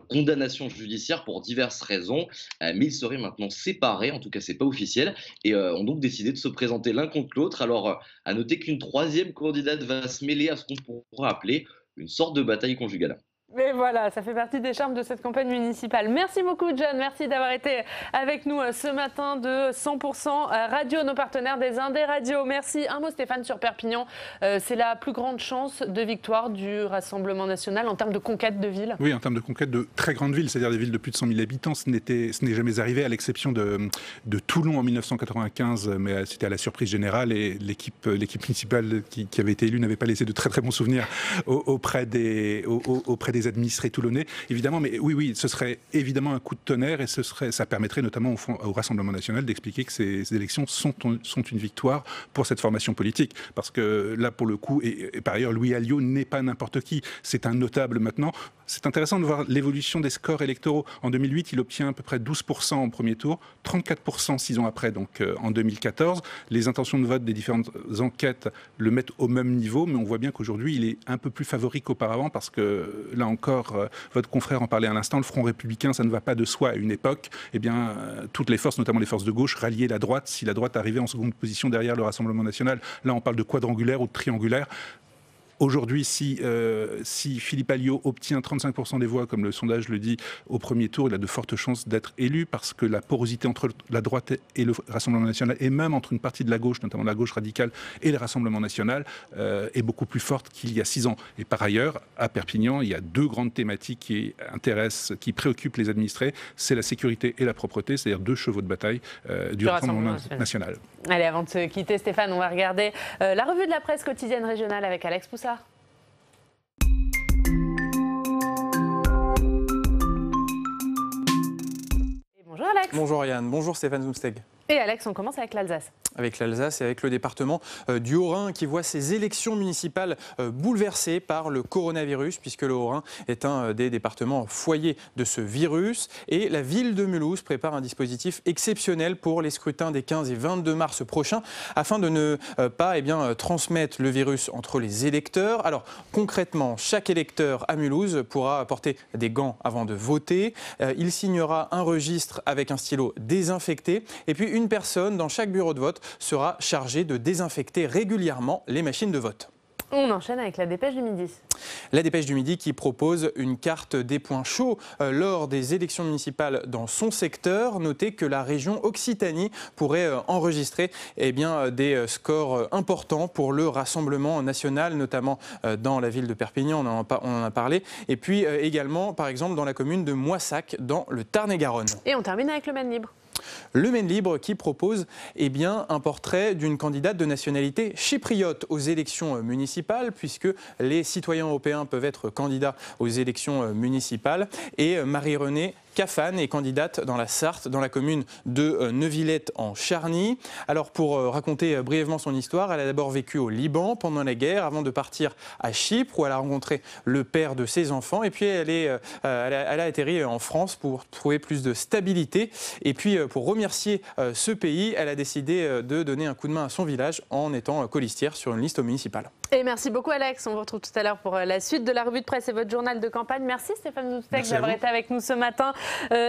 condamnation judiciaire pour diverses raisons, mais ils seraient maintenant séparés, en tout cas c'est pas officiel, et ont donc décidé de se présenter l'un contre l'autre. Alors à noter qu'une troisième candidate va se mêler à ce qu'on pourrait appeler une sorte de bataille conjugale. Mais voilà, ça fait partie des charmes de cette campagne municipale. Merci beaucoup, John. Merci d'avoir été avec nous ce matin de 100% Radio, nos partenaires des Indés Radio. Merci. Un mot, Stéphane, sur Perpignan. C'est la plus grande chance de victoire du Rassemblement national en termes de conquête de villes. Oui, en termes de conquête de très grandes villes, c'est-à-dire des villes de plus de 100 000 habitants. Ce n'est jamais arrivé, à l'exception de Toulon en 1995, mais c'était à la surprise générale, et l'équipe municipale qui avait été élue n'avait pas laissé de très très bons souvenirs auprès des administrés toulonnais, évidemment. Mais oui, ce serait évidemment un coup de tonnerre, et ça permettrait notamment au Rassemblement national d'expliquer que ces élections sont une victoire pour cette formation politique. Parce que là, pour le coup, et par ailleurs, Louis Alliot n'est pas n'importe qui, c'est un notable maintenant. C'est intéressant de voir l'évolution des scores électoraux. En 2008, il obtient à peu près 12% au premier tour, 34% 6 ans après, donc en 2014. Les intentions de vote des différentes enquêtes le mettent au même niveau, mais on voit bien qu'aujourd'hui, il est un peu plus favori qu'auparavant, parce que là encore, votre confrère en parlait à l'instant, le Front républicain, ça ne va pas de soi. À une époque, eh bien, toutes les forces, notamment les forces de gauche, ralliaient la droite. Si la droite arrivait en seconde position derrière le Rassemblement national, là on parle de quadrangulaire ou de triangulaire. Aujourd'hui, si Philippe Alliot obtient 35% des voix, comme le sondage le dit, au premier tour, il a de fortes chances d'être élu, parce que la porosité entre la droite et le Rassemblement national, et même entre une partie de la gauche, notamment la gauche radicale, et le Rassemblement national, est beaucoup plus forte qu'il y a 6 ans. Et par ailleurs, à Perpignan, il y a 2 grandes thématiques qui préoccupent les administrés, c'est la sécurité et la propreté, c'est-à-dire 2 chevaux de bataille du Rassemblement national. Allez, avant de se quitter, Stéphane, on va regarder la revue de la presse quotidienne régionale avec Alex Poussard. Bonjour Alex. Bonjour Yann, bonjour Stéphane Zumsteg. Et Alex, on commence avec l'Alsace. Avec l'Alsace et avec le département du Haut-Rhin qui voit ses élections municipales bouleversées par le coronavirus, puisque le Haut-Rhin est un des départements foyers de ce virus. Et la ville de Mulhouse prépare un dispositif exceptionnel pour les scrutins des 15 et 22 mars prochains, afin de ne pas transmettre le virus entre les électeurs. Alors concrètement, chaque électeur à Mulhouse pourra porter des gants avant de voter. Il signera un registre avec un stylo désinfecté. Et puis une personne dans chaque bureau de vote sera chargée de désinfecter régulièrement les machines de vote. On enchaîne avec la dépêche du midi. La dépêche du midi qui propose une carte des points chauds lors des élections municipales dans son secteur. Notez que la région Occitanie pourrait enregistrer des scores importants pour le Rassemblement national, notamment dans la ville de Perpignan, on en a parlé, et puis également par exemple dans la commune de Moissac dans le Tarn-et-Garonne. Et on termine avec le Maine Libre. Le Maine Libre qui propose un portrait d'une candidate de nationalité chypriote aux élections municipales, puisque les citoyens européens peuvent être candidats aux élections municipales. Et Marie-Renée Cafane est candidate dans la Sarthe, dans la commune de Neuvillette en Charny. Alors pour raconter brièvement son histoire, elle a d'abord vécu au Liban pendant la guerre, avant de partir à Chypre, où elle a rencontré le père de ses enfants. Et puis elle a atterri en France pour trouver plus de stabilité. Et puis pour remercier ce pays, elle a décidé de donner un coup de main à son village en étant colistière sur une liste municipale. Et merci beaucoup Alex, on vous retrouve tout à l'heure pour la suite de la revue de presse et votre journal de campagne. Merci Stéphane Zumsteg d'avoir été avec nous ce matin.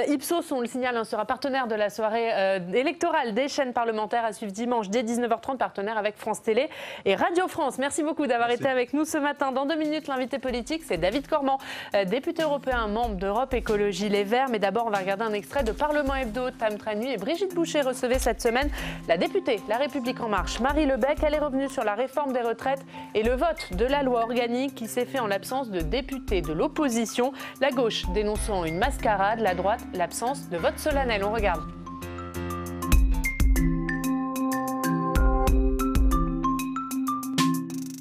Ipsos, on le signale, sera partenaire de la soirée électorale des chaînes parlementaires à suivre dimanche dès 19h30, partenaire avec France Télé et Radio France. Merci beaucoup d'avoir été avec nous ce matin. Dans 2 minutes, l'invité politique, c'est David Cormand, député européen, membre d'Europe Écologie Les Verts. Mais d'abord, on va regarder un extrait de Parlement Hebdo. Tam Tranui et Brigitte Boucher recevaient cette semaine la députée La République En Marche, Marie Lebec. Elle est revenue sur la réforme des retraites et le vote de la loi organique qui s'est fait en l'absence de députés de l'opposition. La gauche dénonçant une mascarade, la droite l'absence de vote solennel. On regarde.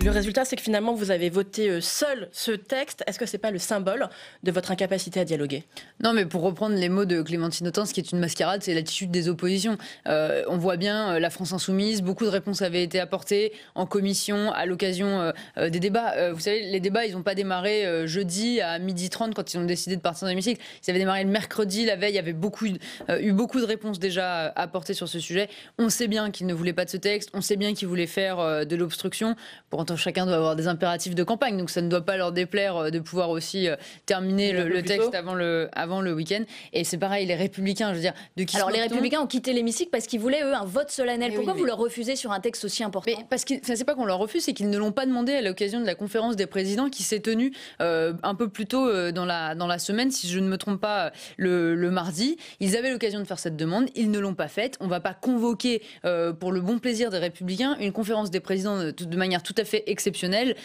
Le résultat, c'est que finalement, vous avez voté seul ce texte. Est-ce que ce n'est pas le symbole de votre incapacité à dialoguer ? Non, mais pour reprendre les mots de Clémentine Autain, ce qui est une mascarade, c'est l'attitude des oppositions. On voit bien la France insoumise, beaucoup de réponses avaient été apportées en commission à l'occasion des débats. Vous savez, les débats, ils n'ont pas démarré jeudi à 12h30 quand ils ont décidé de partir dans l'hémicycle. Ils avaient démarré le mercredi, la veille. Il y avait eu beaucoup de réponses déjà apportées sur ce sujet. On sait bien qu'ils ne voulaient pas de ce texte. On sait bien qu'ils voulaient faire de l'obstruction. Pour autant, chacun doit avoir des impératifs de campagne. Donc ça ne doit pas leur déplaire de pouvoir aussi terminer le texte avant le week-end. Et c'est pareil, les Républicains, je veux dire, de qui Alors les Républicains ont quitté l'hémicycle parce qu'ils voulaient, eux, un vote solennel. Pourquoi vous leur refusez sur un texte aussi important ? Mais parce que c'est pas qu'on leur refuse, c'est qu'ils ne l'ont pas demandé à l'occasion de la conférence des présidents qui s'est tenue un peu plus tôt dans la semaine, si je ne me trompe pas, le mardi. Ils avaient l'occasion de faire cette demande, ils ne l'ont pas faite. On ne va pas convoquer, pour le bon plaisir des Républicains, une conférence des présidents de manière tout à fait exceptionnelle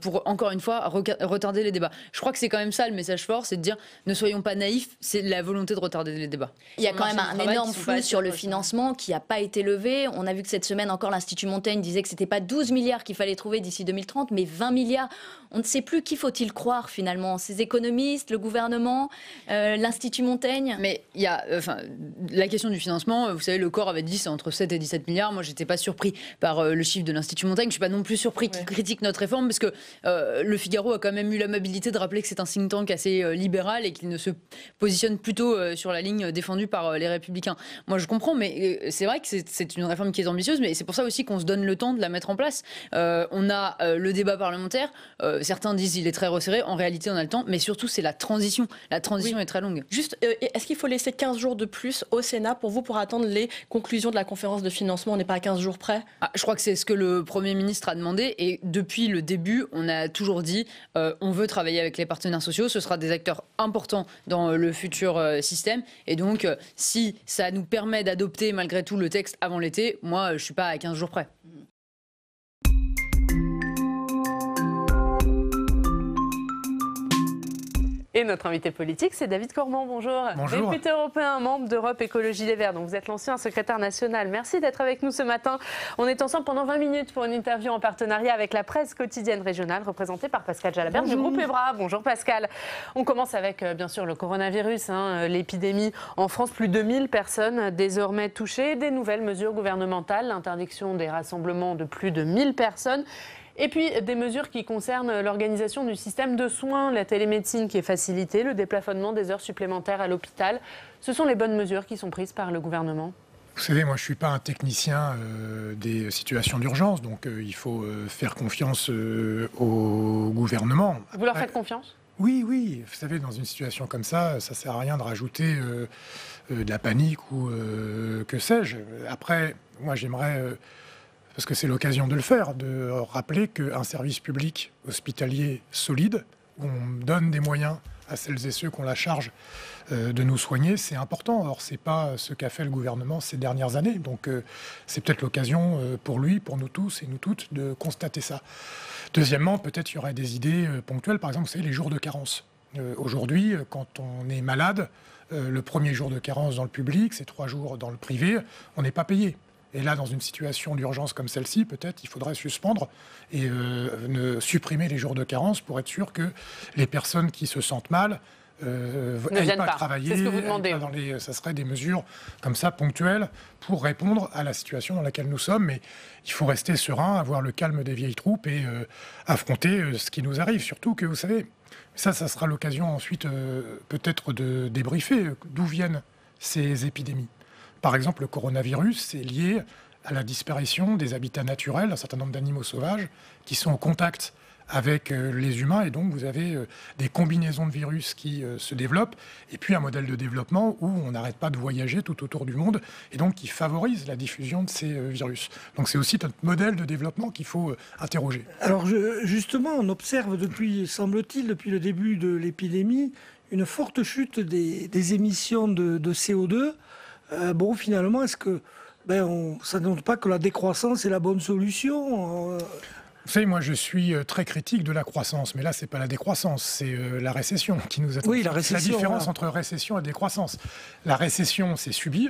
pour, encore une fois, retarder les débats. Je crois que c'est quand même ça le message fort, c'est de dire ne soyons pas naïfs, c'est la volonté de retarder les débats. Il y a quand même un énorme flou sur le financement qui n'a pas été levé. On a vu que cette semaine encore, l'Institut Montaigne disait que ce n'était pas 12 milliards qu'il fallait trouver d'ici 2030, mais 20 milliards. On ne sait plus qui faut-il croire finalement, ces économistes, le gouvernement, l'Institut Montaigne. Mais il y a la question du financement. Vous savez, le corps avait dit c'est entre 7 et 17 milliards. Moi, j'étais pas surpris par le chiffre de l'Institut Montaigne. Je suis pas non plus surpris qu'ils critiquent notre réforme parce que le Figaro a quand même eu l'amabilité de rappeler que c'est un think tank assez libéral et qu'il ne se positionne plutôt sur la ligne défendue par les Républicains. Moi, je comprends, mais c'est vrai que c'est une réforme qui est ambitieuse, mais c'est pour ça aussi qu'on se donne le temps de la mettre en place. On a le débat parlementaire. Certains disent qu'il est très resserré. En réalité, on a le temps, mais surtout, c'est la transition. La transition est très longue. Juste, est-ce qu'il faut laisser 15 jours de plus au Sénat pour attendre les conclusions de la conférence de financement ? On n'est pas à 15 jours près ? Je crois que c'est ce que le Premier ministre a demandé. Et depuis le début, on a toujours dit on veut travailler avec les partenaires sociaux. Ce sera des acteurs importants dans le futur système. Et donc, si ça nous permet d'adopter malgré tout le texte avant l'été, moi, je ne suis pas à 15 jours près. Et notre invité politique, c'est David Cormand. Bonjour. Bonjour. Député européen, membre d'Europe Écologie Les Verts. Donc vous êtes l'ancien secrétaire national. Merci d'être avec nous ce matin. On est ensemble pendant 20 minutes pour une interview en partenariat avec la presse quotidienne régionale, représentée par Pascal Jalabert du groupe EBRA. Bonjour Pascal. On commence avec bien sûr le coronavirus, l'épidémie en France. Plus de 1000 personnes désormais touchées. Des nouvelles mesures gouvernementales, l'interdiction des rassemblements de plus de 1000 personnes. Et puis des mesures qui concernent l'organisation du système de soins, la télémédecine qui est facilitée, le déplafonnement des heures supplémentaires à l'hôpital. Ce sont les bonnes mesures qui sont prises par le gouvernement. Vous savez, moi je ne suis pas un technicien des situations d'urgence, donc il faut faire confiance au gouvernement. Vous leur faites confiance ? Oui. Vous savez, dans une situation comme ça ne sert à rien de rajouter de la panique ou que sais-je. Après, moi j'aimerais... parce que c'est l'occasion de le faire, de rappeler qu'un service public hospitalier solide, où on donne des moyens à celles et ceux qui ont la charge de nous soigner, c'est important. Or, ce n'est pas ce qu'a fait le gouvernement ces dernières années. Donc, c'est peut-être l'occasion pour lui, pour nous tous et nous toutes, de constater ça. Deuxièmement, peut-être il y aurait des idées ponctuelles. Par exemple, vous savez, les jours de carence. Aujourd'hui, quand on est malade, le premier jour de carence dans le public, c'est 3 jours dans le privé, on n'est pas payé. Et là, dans une situation d'urgence comme celle-ci, peut-être il faudrait suspendre et supprimer les jours de carence pour être sûr que les personnes qui se sentent mal n'aillent pas travailler. C'est ce que vous demandez. Ça serait des mesures comme ça, ponctuelles, pour répondre à la situation dans laquelle nous sommes. Mais il faut rester serein, avoir le calme des vieilles troupes et affronter ce qui nous arrive. Surtout que, vous savez, ça sera l'occasion ensuite peut-être de débriefer d'où viennent ces épidémies. Par exemple, le coronavirus, c'est lié à la disparition des habitats naturels d'un certain nombre d'animaux sauvages qui sont en contact avec les humains. Et donc, vous avez des combinaisons de virus qui se développent. Et puis, un modèle de développement où on n'arrête pas de voyager tout autour du monde et donc qui favorise la diffusion de ces virus. Donc, c'est aussi notre modèle de développement qu'il faut interroger. Alors, justement, on observe semble-t-il, depuis le début de l'épidémie, une forte chute des émissions de CO2. Finalement, est-ce que ça ne montre pas que la décroissance est la bonne solution ? Vous savez, moi, je suis très critique de la croissance, mais là, c'est pas la décroissance, c'est la récession qui nous attend. Oui, la récession. La différence entre récession et décroissance. La récession, c'est subi,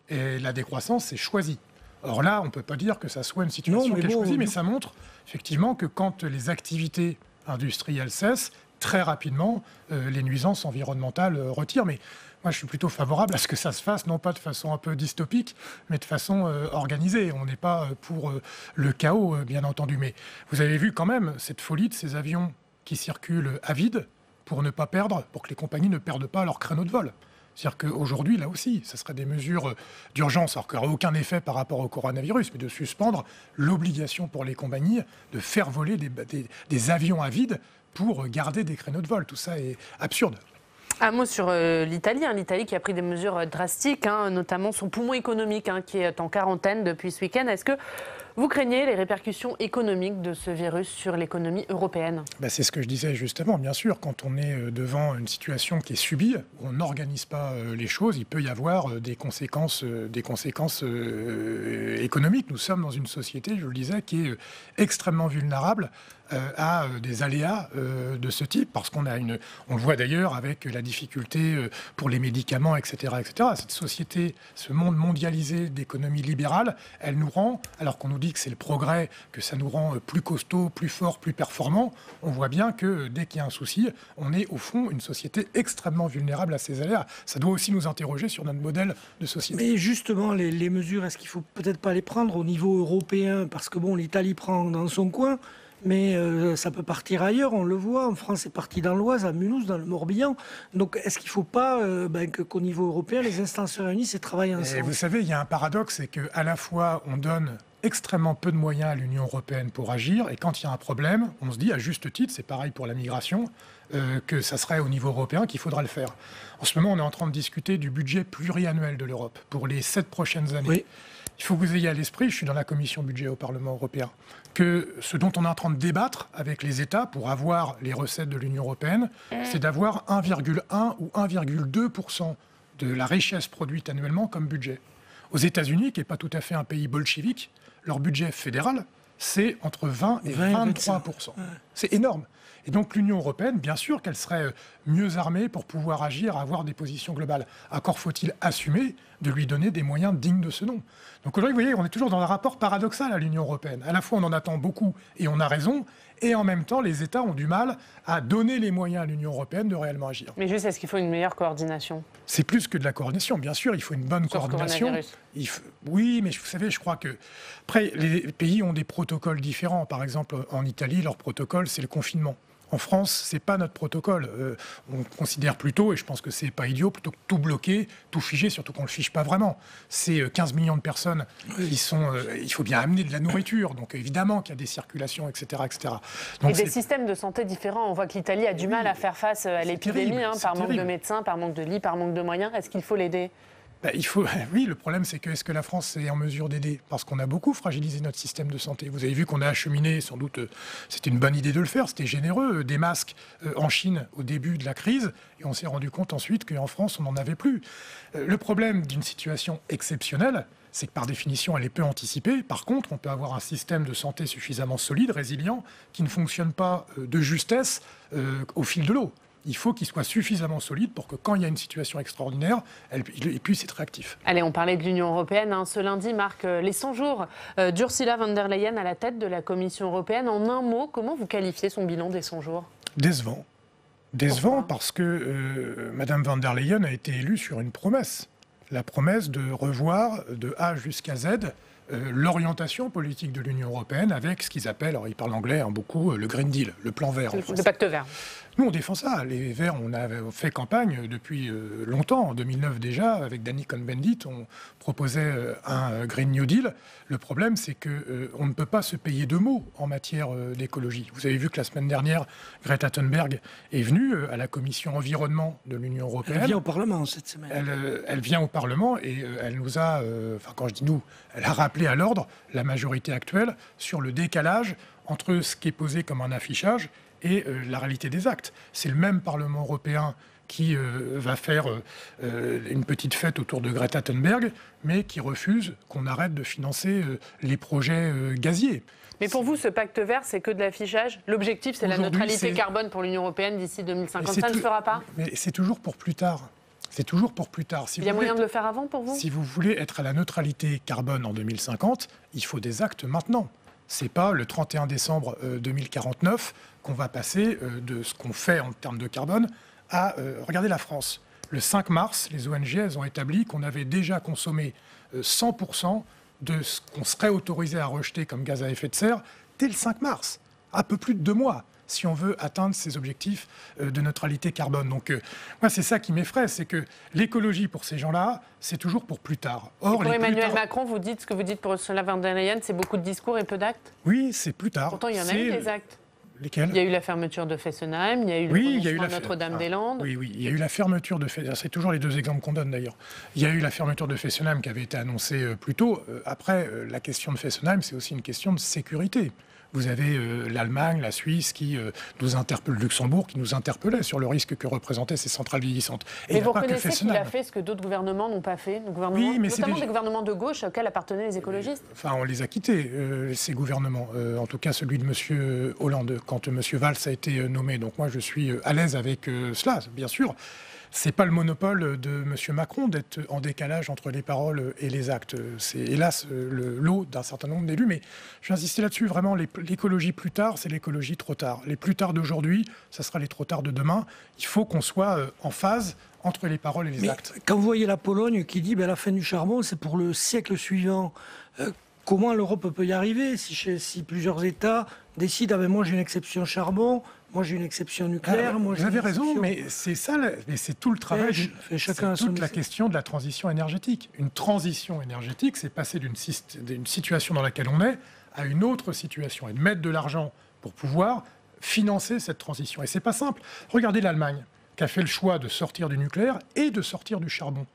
et la décroissance, c'est choisi. Or là, on ne peut pas dire que ça soit une situation qui est choisie, mais ça montre effectivement que quand les activités industrielles cessent, très rapidement, les nuisances environnementales retirent. Mais moi, je suis plutôt favorable à ce que ça se fasse, non pas de façon un peu dystopique, mais de façon organisée. On n'est pas pour le chaos, bien entendu. Mais vous avez vu quand même cette folie de ces avions qui circulent à vide pour ne pas perdre, pour que les compagnies ne perdent pas leur créneau de vol. C'est-à-dire qu'aujourd'hui, là aussi, ce serait des mesures d'urgence, alors qu'il n'y aurait aucun effet par rapport au coronavirus, mais de suspendre l'obligation pour les compagnies de faire voler des avions à vide pour garder des créneaux de vol. Tout ça est absurde. Un mot sur l'Italie, l'Italie qui a pris des mesures drastiques, notamment son poumon économique qui est en quarantaine depuis ce week-end. Est-ce que vous craignez les répercussions économiques de ce virus sur l'économie européenne ? C'est ce que je disais justement. Bien sûr, quand on est devant une situation qui est subie, où on n'organise pas les choses, il peut y avoir des conséquences économiques. Nous sommes dans une société, je le disais, qui est extrêmement vulnérable à des aléas de ce type, parce on le voit d'ailleurs avec la difficulté pour les médicaments, etc., etc. Cette société, ce monde mondialisé d'économie libérale, elle nous rend, alors qu'on nous dit que c'est le progrès, que ça nous rend plus costaud, plus fort, plus performant, on voit bien que dès qu'il y a un souci, on est au fond une société extrêmement vulnérable à ces aléas. Ça doit aussi nous interroger sur notre modèle de société. Mais justement, les mesures, est-ce qu'il ne faut peut-être pas les prendre au niveau européen ? Parce que l'Italie prend dans son coin, mais ça peut partir ailleurs, on le voit. En France, c'est parti dans l'Oise, à Mulhouse, dans le Morbihan. Donc, est-ce qu'il ne faut pas qu'au niveau européen, les instances se réunissent et travaillent ensemble ? Et vous savez, il y a un paradoxe, c'est qu'à la fois, on donne extrêmement peu de moyens à l'Union européenne pour agir, et quand il y a un problème, on se dit, à juste titre, c'est pareil pour la migration, que ça serait au niveau européen qu'il faudra le faire. En ce moment, on est en train de discuter du budget pluriannuel de l'Europe pour les 7 prochaines années. Oui. Il faut que vous ayez à l'esprit, je suis dans la commission budget au Parlement européen, que ce dont on est en train de débattre avec les États pour avoir les recettes de l'Union européenne, c'est d'avoir 1,1 ou 1,2% de la richesse produite annuellement comme budget. Aux États-Unis, qui n'est pas tout à fait un pays bolchevique, leur budget fédéral, c'est entre 20 et 23%. C'est énorme. Et donc l'Union européenne, bien sûr qu'elle serait mieux armée pour pouvoir agir, avoir des positions globales. Encore faut-il assumer de lui donner des moyens dignes de ce nom. Donc aujourd'hui, vous voyez, on est toujours dans un rapport paradoxal à l'Union européenne. À la fois, on en attend beaucoup et on a raison, et en même temps, les États ont du mal à donner les moyens à l'Union européenne de réellement agir. Mais juste, est-ce qu'il faut une meilleure coordination ? C'est plus que de la coordination. Bien sûr, il faut une bonne coordination. Oui, mais vous savez, je crois que... Après, les pays ont des protocoles différents. Par exemple, en Italie, leur protocole, c'est le confinement. En France, c'est pas notre protocole. On considère plutôt, et je pense que c'est pas idiot, plutôt que tout bloquer, tout figer, surtout qu'on le fige pas vraiment. C'est 15 millions de personnes qui sont... il faut bien amener de la nourriture, donc évidemment qu'il y a des circulations, etc. etc. Donc, et des systèmes de santé différents. On voit que l'Italie a du mal à faire face à l'épidémie, par manque de médecins, par manque de lits, par manque de moyens. Est-ce qu'il faut l'aider ? Oui, le problème, c'est que est-ce que la France est en mesure d'aider ? Parce qu'on a beaucoup fragilisé notre système de santé. Vous avez vu qu'on a acheminé, sans doute, c'était une bonne idée de le faire, c'était généreux, des masques en Chine au début de la crise, et on s'est rendu compte ensuite qu'en France, on n'en avait plus. Le problème d'une situation exceptionnelle, c'est que par définition, elle est peu anticipée. Par contre, on peut avoir un système de santé suffisamment solide, résilient, qui ne fonctionne pas de justesse au fil de l'eau. Il faut qu'il soit suffisamment solide pour que quand il y a une situation extraordinaire, il puisse être réactif. Allez, on parlait de l'Union européenne. Ce lundi marque les 100 jours d'Ursula von der Leyen à la tête de la Commission européenne. En un mot, comment vous qualifiez son bilan des 100 jours ? Décevant. Décevant parce que Madame von der Leyen a été élue sur une promesse. La promesse de revoir de A jusqu'à Z l'orientation politique de l'Union européenne avec ce qu'ils appellent, alors ils parlent anglais beaucoup, le Green Deal, le plan vert. Le pacte vert. Nous, on défend ça. Les Verts, on a fait campagne depuis longtemps. En 2009 déjà, avec Danny Cohn-Bendit, on proposait un Green New Deal. Le problème, c'est qu'on ne peut pas se payer de mots en matière d'écologie. Vous avez vu que la semaine dernière, Greta Thunberg est venue à la Commission Environnement de l'Union européenne. Elle vient au Parlement cette semaine. Elle vient au Parlement et elle nous a, quand je dis nous, elle a rappelé à l'ordre la majorité actuelle sur le décalage entre ce qui est posé comme un affichage et la réalité des actes. C'est le même Parlement européen qui va faire une petite fête autour de Greta Thunberg, mais qui refuse qu'on arrête de financer les projets gaziers. Mais pour vous, ce pacte vert, c'est que de l'affichage ? L'objectif, c'est la neutralité carbone pour l'Union européenne d'ici 2050. Ça ne se fera pas ? Mais c'est toujours pour plus tard. C'est toujours pour plus tard. Il y a moyen de le faire avant pour vous ? Si vous voulez être à la neutralité carbone en 2050, il faut des actes maintenant. Ce n'est pas le 31 décembre 2049 qu'on va passer de ce qu'on fait en termes de carbone à... regardez la France. Le 5 mars, les ONG elles ont établi qu'on avait déjà consommé 100% de ce qu'on serait autorisé à rejeter comme gaz à effet de serre dès le 5 mars, un peu plus de 2 mois, si on veut atteindre ces objectifs de neutralité carbone. Donc, moi, c'est ça qui m'effraie, c'est que l'écologie, pour ces gens-là, c'est toujours pour plus tard. Or, pour Emmanuel Macron, vous dites ce que vous dites pour Ursula von der Leyen, c'est beaucoup de discours et peu d'actes ? Oui, c'est plus tard. Pourtant, il y en a eu des actes. Lesquels ? Il y a eu la fermeture de Fessenheim, il y a eu le renoncement à Notre-Dame-des-Landes. Oui, il y a eu la fermeture de Fessenheim. C'est toujours les deux exemples qu'on donne d'ailleurs. Il y a eu la fermeture de Fessenheim qui avait été annoncée plus tôt. Après, la question de Fessenheim, c'est aussi une question de sécurité. Vous avez l'Allemagne, la Suisse qui nous interpelle, le Luxembourg qui nous interpellait sur le risque que représentaient ces centrales vieillissantes. Et mais vous reconnaissez qu'il a fait ce que d'autres gouvernements n'ont pas fait, oui, mais notamment des gouvernements de gauche auxquels appartenaient les écologistes. Enfin, on les a quittés, ces gouvernements. En tout cas, celui de M. Hollande, quand M. Valls a été nommé. Donc moi, je suis à l'aise avec cela, bien sûr. C'est pas le monopole de M. Macron d'être en décalage entre les paroles et les actes. C'est hélas le lot d'un certain nombre d'élus, mais je vais insister là-dessus. Vraiment, l'écologie plus tard, c'est l'écologie trop tard. Les plus tard d'aujourd'hui, ça sera les trop tard de demain. Il faut qu'on soit en phase entre les paroles et les actes. Quand vous voyez la Pologne qui dit la fin du charbon, c'est pour le siècle suivant. Comment l'Europe peut y arriver si plusieurs États décident moi j'ai une exception charbon, moi j'ai une exception nucléaire. Vous avez raison, mais c'est ça, mais c'est tout le travail. C'est toute la question de la transition énergétique. Une transition énergétique, c'est passer d'une situation dans laquelle on est à une autre situation et de mettre de l'argent pour pouvoir financer cette transition. Et c'est pas simple. Regardez l'Allemagne qui a fait le choix de sortir du nucléaire et de sortir du charbon.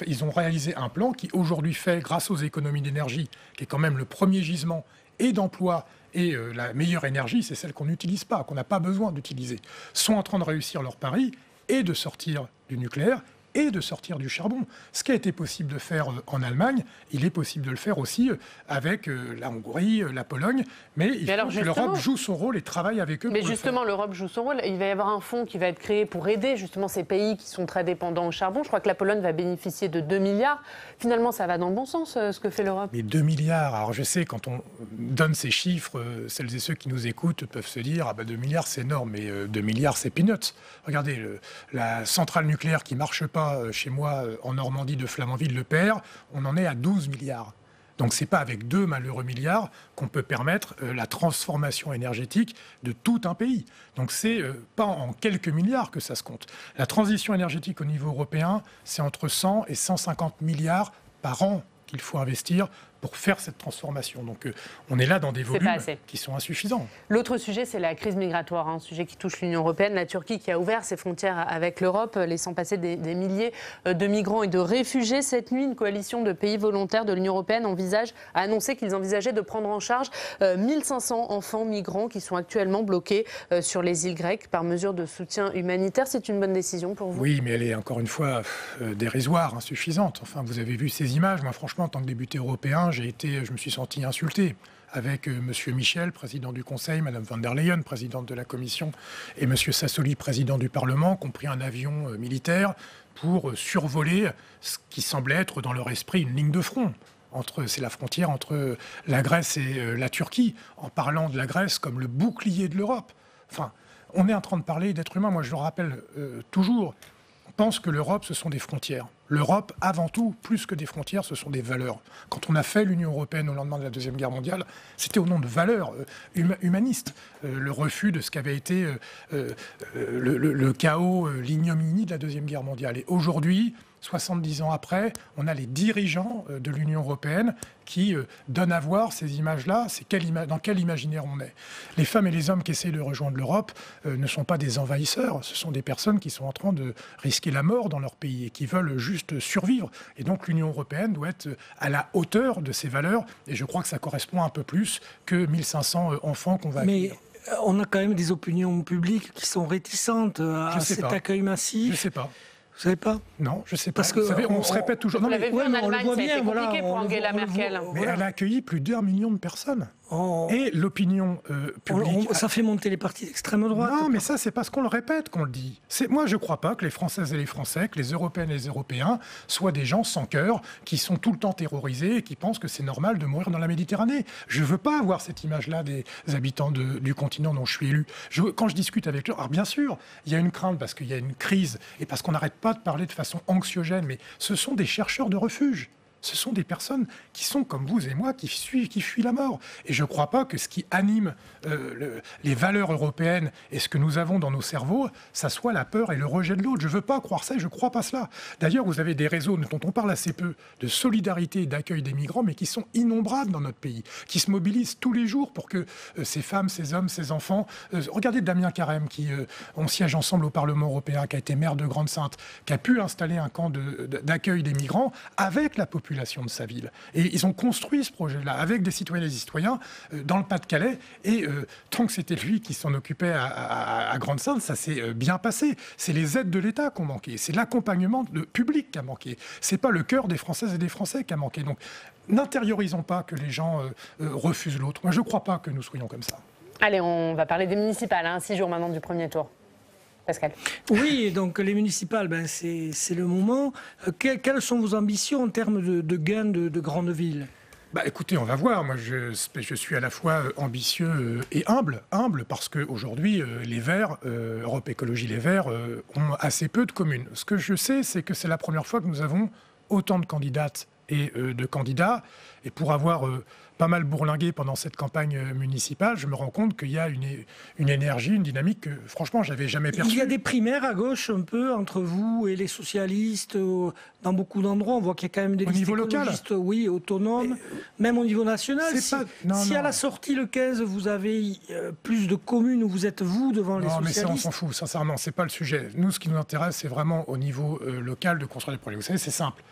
Ils ont réalisé un plan qui aujourd'hui fait, grâce aux économies d'énergie, qui est quand même le premier gisement et d'emploi et la meilleure énergie, c'est celle qu'on n'utilise pas, qu'on n'a pas besoin d'utiliser, sont en train de réussir leur pari et de sortir du nucléaire et de sortir du charbon. Ce qui a été possible de faire en Allemagne, il est possible de le faire aussi avec la Hongrie, la Pologne, mais il faut que l'Europe joue son rôle et travaille avec eux. Mais justement, l'Europe joue son rôle. Il va y avoir un fonds qui va être créé pour aider justement ces pays qui sont très dépendants au charbon. Je crois que la Pologne va bénéficier de 2 milliards. Finalement, ça va dans le bon sens, ce que fait l'Europe. Mais 2 milliards, alors je sais, quand on donne ces chiffres, celles et ceux qui nous écoutent peuvent se dire 2 milliards c'est énorme, mais 2 milliards c'est peanuts. Regardez, la centrale nucléaire qui ne marche pas chez moi en Normandie de Flamanville-le-Père, on en est à 12 milliards. Donc ce n'est pas avec 2 malheureux milliards qu'on peut permettre la transformation énergétique de tout un pays. Donc c'est pas en quelques milliards que ça se compte. La transition énergétique au niveau européen, c'est entre 100 et 150 milliards par an qu'il faut investir pour faire cette transformation. Donc on est là dans des volumes qui sont insuffisants. L'autre sujet, c'est la crise migratoire, un sujet qui touche l'Union européenne. La Turquie qui a ouvert ses frontières avec l'Europe, laissant passer des milliers de migrants et de réfugiés. Cette nuit, une coalition de pays volontaires de l'Union européenne a annoncé qu'ils envisageaient de prendre en charge 1500 enfants migrants qui sont actuellement bloqués sur les îles grecques par mesure de soutien humanitaire. C'est une bonne décision pour vous ? Oui, mais elle est encore une fois dérisoire, insuffisante. Enfin, vous avez vu ces images. Moi, franchement, en tant que député européen, je me suis senti insulté avec M. Michel, président du Conseil, Mme von der Leyen, présidente de la Commission, et M. Sassoli, président du Parlement, qui ont pris un avion militaire pour survoler ce qui semblait être dans leur esprit une ligne de front. C'est la frontière entre la Grèce et la Turquie, en parlant de la Grèce comme le bouclier de l'Europe. Enfin, on est en train de parler d'êtres humains. Moi, je le rappelle toujours. On pense que l'Europe, ce sont des frontières. L'Europe, avant tout, plus que des frontières, ce sont des valeurs. Quand on a fait l'Union européenne au lendemain de la Deuxième Guerre mondiale, c'était au nom de valeurs humanistes. Le refus de ce qu'avait été le chaos, l'ignominie de la Deuxième Guerre mondiale. Et aujourd'hui, 70 ans après, on a les dirigeants de l'Union européenne qui donnent à voir ces images-là, dans quel imaginaire on est. Les femmes et les hommes qui essaient de rejoindre l'Europe ne sont pas des envahisseurs, ce sont des personnes qui sont en train de risquer la mort dans leur pays et qui veulent juste survivre. Et donc l'Union européenne doit être à la hauteur de ces valeurs, et je crois que ça correspond un peu plus que 1500 enfants qu'on va accueillir. Mais on a quand même des opinions publiques qui sont réticentes à cet accueil massif. Je ne sais pas. Vous savez pas ? Non, je ne sais pas. Parce que vous savez, on se répète toujours. Vous l'avez vu en Allemagne, ça a été compliqué pour Angela Merkel. Mais elle a accueilli plus d'1 million de personnes. Et l'opinion publique... Ça fait monter les partis d'extrême droite. Non, mais ça, c'est parce qu'on le répète qu'on le dit. Moi, je ne crois pas que les Françaises et les Français, que les Européennes et les Européens soient des gens sans cœur, qui sont tout le temps terrorisés et qui pensent que c'est normal de mourir dans la Méditerranée. Je ne veux pas avoir cette image-là des habitants du continent dont je suis élu. Quand je discute avec eux, alors bien sûr, il y a une crainte parce qu'il y a une crise et parce qu'on n'arrête pas de parler de façon anxiogène, mais ce sont des chercheurs de refuge. Ce sont des personnes qui sont comme vous et moi, qui fuient la mort. Et je ne crois pas que ce qui anime les valeurs européennes et ce que nous avons dans nos cerveaux, ça soit la peur et le rejet de l'autre. Je ne veux pas croire ça et je ne crois pas cela. D'ailleurs, vous avez des réseaux dont on parle assez peu, de solidarité et d'accueil des migrants, mais qui sont innombrables dans notre pays, qui se mobilisent tous les jours pour que ces femmes, ces hommes, ces enfants... regardez Damien Carême, on siège ensemble au Parlement européen, qui a été maire de Grande-Synthe, qui a pu installer un camp d'accueil des migrants avec la population de sa ville. Et ils ont construit ce projet-là avec des citoyennes et des citoyens dans le Pas-de-Calais. Et tant que c'était lui qui s'en occupait à Grande-Synthe, ça s'est bien passé. C'est les aides de l'État qui ont manqué. C'est l'accompagnement public qui a manqué. C'est pas le cœur des Françaises et des Français qui a manqué. Donc, n'intériorisons pas que les gens refusent l'autre. Moi, je ne crois pas que nous soyons comme ça. Allez, on va parler des municipales, 6 jours maintenant du premier tour. Pascal. Oui, donc les municipales, c'est le moment. Quelles sont vos ambitions en termes de gains de grandes villes ? Écoutez, on va voir. Moi, je suis à la fois ambitieux et humble. Humble parce qu'aujourd'hui, les Verts, Europe Écologie Les Verts, ont assez peu de communes. Ce que je sais, c'est que c'est la première fois que nous avons autant de candidates et de candidats. Et pour avoir pas mal bourlingué pendant cette campagne municipale, je me rends compte qu'il y a une énergie, une dynamique que, franchement, je n'avais jamais perçue. Il y a des primaires à gauche, un peu, entre vous et les socialistes. Dans beaucoup d'endroits, on voit qu'il y a quand même des listes écologistes, oui, autonomes, même au niveau national. Si à la sortie, le 15, vous avez plus de communes où vous êtes, vous, devant les socialistes... Non, mais ça, on s'en fout, sincèrement, c'est pas le sujet. Nous, ce qui nous intéresse, c'est vraiment au niveau local de construire des projets. Vous savez, c'est simple.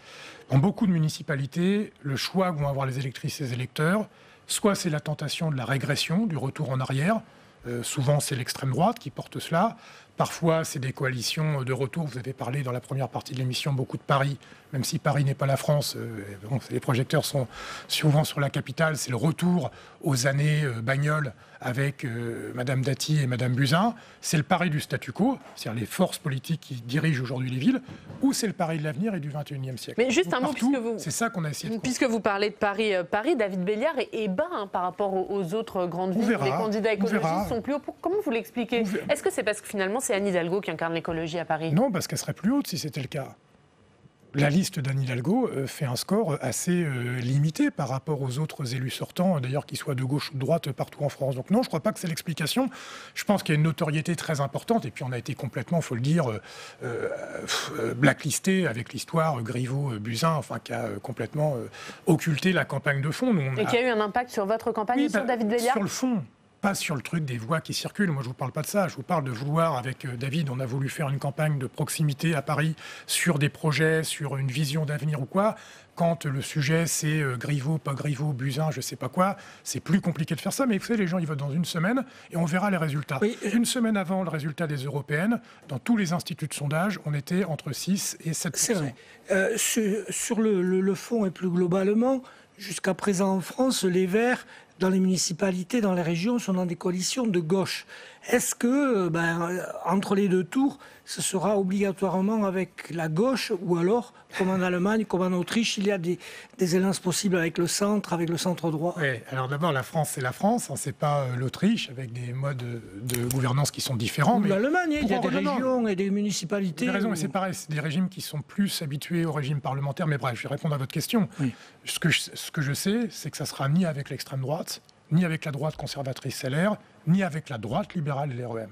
Dans beaucoup de municipalités, le choix que vont avoir les électrices et les électeurs, soit c'est la tentation de la régression, du retour en arrière. Souvent, c'est l'extrême droite qui porte cela. Parfois, c'est des coalitions de retour. Vous avez parlé dans la première partie de l'émission beaucoup de Paris. Même si Paris n'est pas la France, les projecteurs sont souvent sur la capitale. C'est le retour aux années Bagnol avec Madame Dati et Madame Buzyn. C'est le Paris du statu quo, c'est-à-dire les forces politiques qui dirigent aujourd'hui les villes, ou c'est le Paris de l'avenir et du XXIe siècle. Mais juste un mot, puisque vous... C'est ça qu'on a essayé de... Puisque vous parlez de Paris, David Béliard est bas par rapport aux autres grandes villes. Les candidats écologistes sont plus hauts. Comment vous l'expliquez ? Est-ce que c'est parce que finalement c'est Anne Hidalgo qui incarne l'écologie à Paris ? Non, parce qu'elle serait plus haute si c'était le cas. La liste d'Anne Hidalgo fait un score assez limité par rapport aux autres élus sortants, d'ailleurs qu'ils soient de gauche ou de droite partout en France. Donc non, je ne crois pas que c'est l'explication. Je pense qu'il y a une notoriété très importante, et puis on a été complètement, il faut le dire, blacklisté avec l'histoire Griveaux-Buzyn, qui a complètement occulté la campagne de fond. Et qui a eu un impact sur votre campagne, sur David Béliard ? Sur le fond. Pas sur le truc des voix qui circulent. Moi, je ne vous parle pas de ça. Je vous parle de vouloir, avec David, on a voulu faire une campagne de proximité à Paris sur des projets, sur une vision d'avenir ou quoi. Quand le sujet, c'est Griveaux, pas Griveaux, Buzyn, je ne sais pas quoi, c'est plus compliqué de faire ça. Mais vous savez, les gens, ils votent dans une semaine et on verra les résultats. Oui. Une semaine avant le résultat des européennes, dans tous les instituts de sondage, on était entre 6 et 7%. C'est vrai. Sur le fond et plus globalement, jusqu'à présent en France, les Verts, dans les municipalités, dans les régions, sont dans des coalitions de gauche. Est-ce que, entre les deux tours, ce sera obligatoirement avec la gauche, ou alors, comme en Allemagne, comme en Autriche, il y a des alliances possibles avec le centre droit? Oui, alors d'abord, la France, c'est la France, c'est pas l'Autriche, avec des modes de gouvernance qui sont différents. Mais l'Allemagne, il y a des régions et des municipalités. Vous avez raison, mais c'est pareil, c'est des régimes qui sont plus habitués au régime parlementaire. Mais bref, je vais répondre à votre question. Oui. Ce que je sais, c'est que ça sera ni avec l'extrême droite, ni avec la droite conservatrice LR, ni avec la droite libérale et l'REM.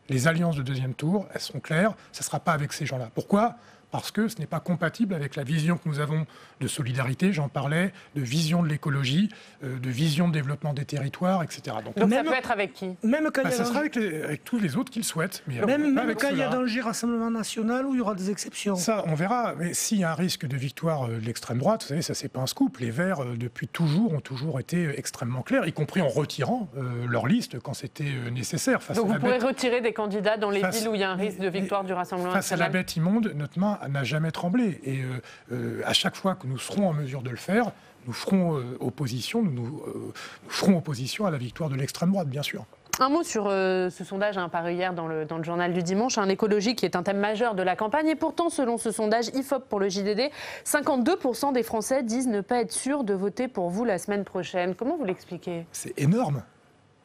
Les alliances de deuxième tour, elles sont claires, ça ne sera pas avec ces gens-là. Pourquoi ? Parce que ce n'est pas compatible avec la vision que nous avons de solidarité, j'en parlais, de vision de l'écologie, de vision de développement des territoires, etc. Donc ça peut être avec qui ? Même quand ça sera avec tous les autres qui le souhaitent. Mais même quand il y a danger Rassemblement National, où il y aura des exceptions. Ça, on verra. Mais s'il y a un risque de victoire de l'extrême droite, vous savez, ça, c'est pas un scoop. Les Verts, depuis toujours, ont toujours été extrêmement clairs, y compris en retirant leur liste quand c'était nécessaire. Donc vous pourrez retirer des candidats dans les villes où il y a un risque de victoire du Rassemblement National. Face à la bête immonde, notre main n'a jamais tremblé. Et à chaque fois que nous serons en mesure de le faire, nous ferons opposition, nous ferons opposition à la victoire de l'extrême droite, bien sûr. Un mot sur ce sondage paru hier dans le journal du dimanche. L'écologie qui est un thème majeur de la campagne. Et pourtant, selon ce sondage IFOP pour le JDD, 52% des Français disent ne pas être sûrs de voter pour vous la semaine prochaine. Comment vous l'expliquez? C'est énorme.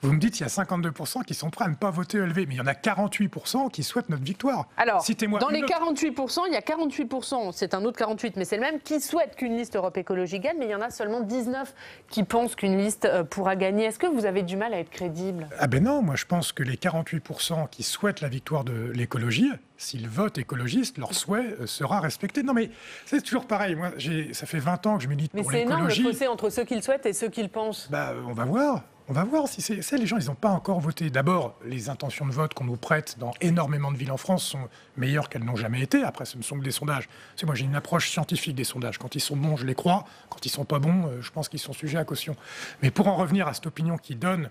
Vous me dites qu'il y a 52% qui sont prêts à ne pas voter ELV, mais il y en a 48% qui souhaitent notre victoire. Alors, dans les 48%, il y a 48%, c'est un autre 48%, mais c'est le même, qui souhaitent qu'une liste Europe Écologie gagne, mais il y en a seulement 19 qui pensent qu'une liste pourra gagner. Est-ce que vous avez du mal à être crédible? Ah ben non, moi je pense que les 48% qui souhaitent la victoire de l'écologie, s'ils votent écologiste, leur souhait sera respecté. Non mais c'est toujours pareil, moi ça fait 20 ans que je milite pour l'écologie. Mais c'est énorme le fossé entre ceux qui le souhaitent et ceux qui le pensent. On va voir. On va voir si c'est les gens, ils n'ont pas encore voté. D'abord, les intentions de vote qu'on nous prête dans énormément de villes en France sont meilleures qu'elles n'ont jamais été. Après, ce ne sont que des sondages. Moi, j'ai une approche scientifique des sondages. Quand ils sont bons, je les crois. Quand ils ne sont pas bons, je pense qu'ils sont sujets à caution. Mais pour en revenir à cette opinion qui donne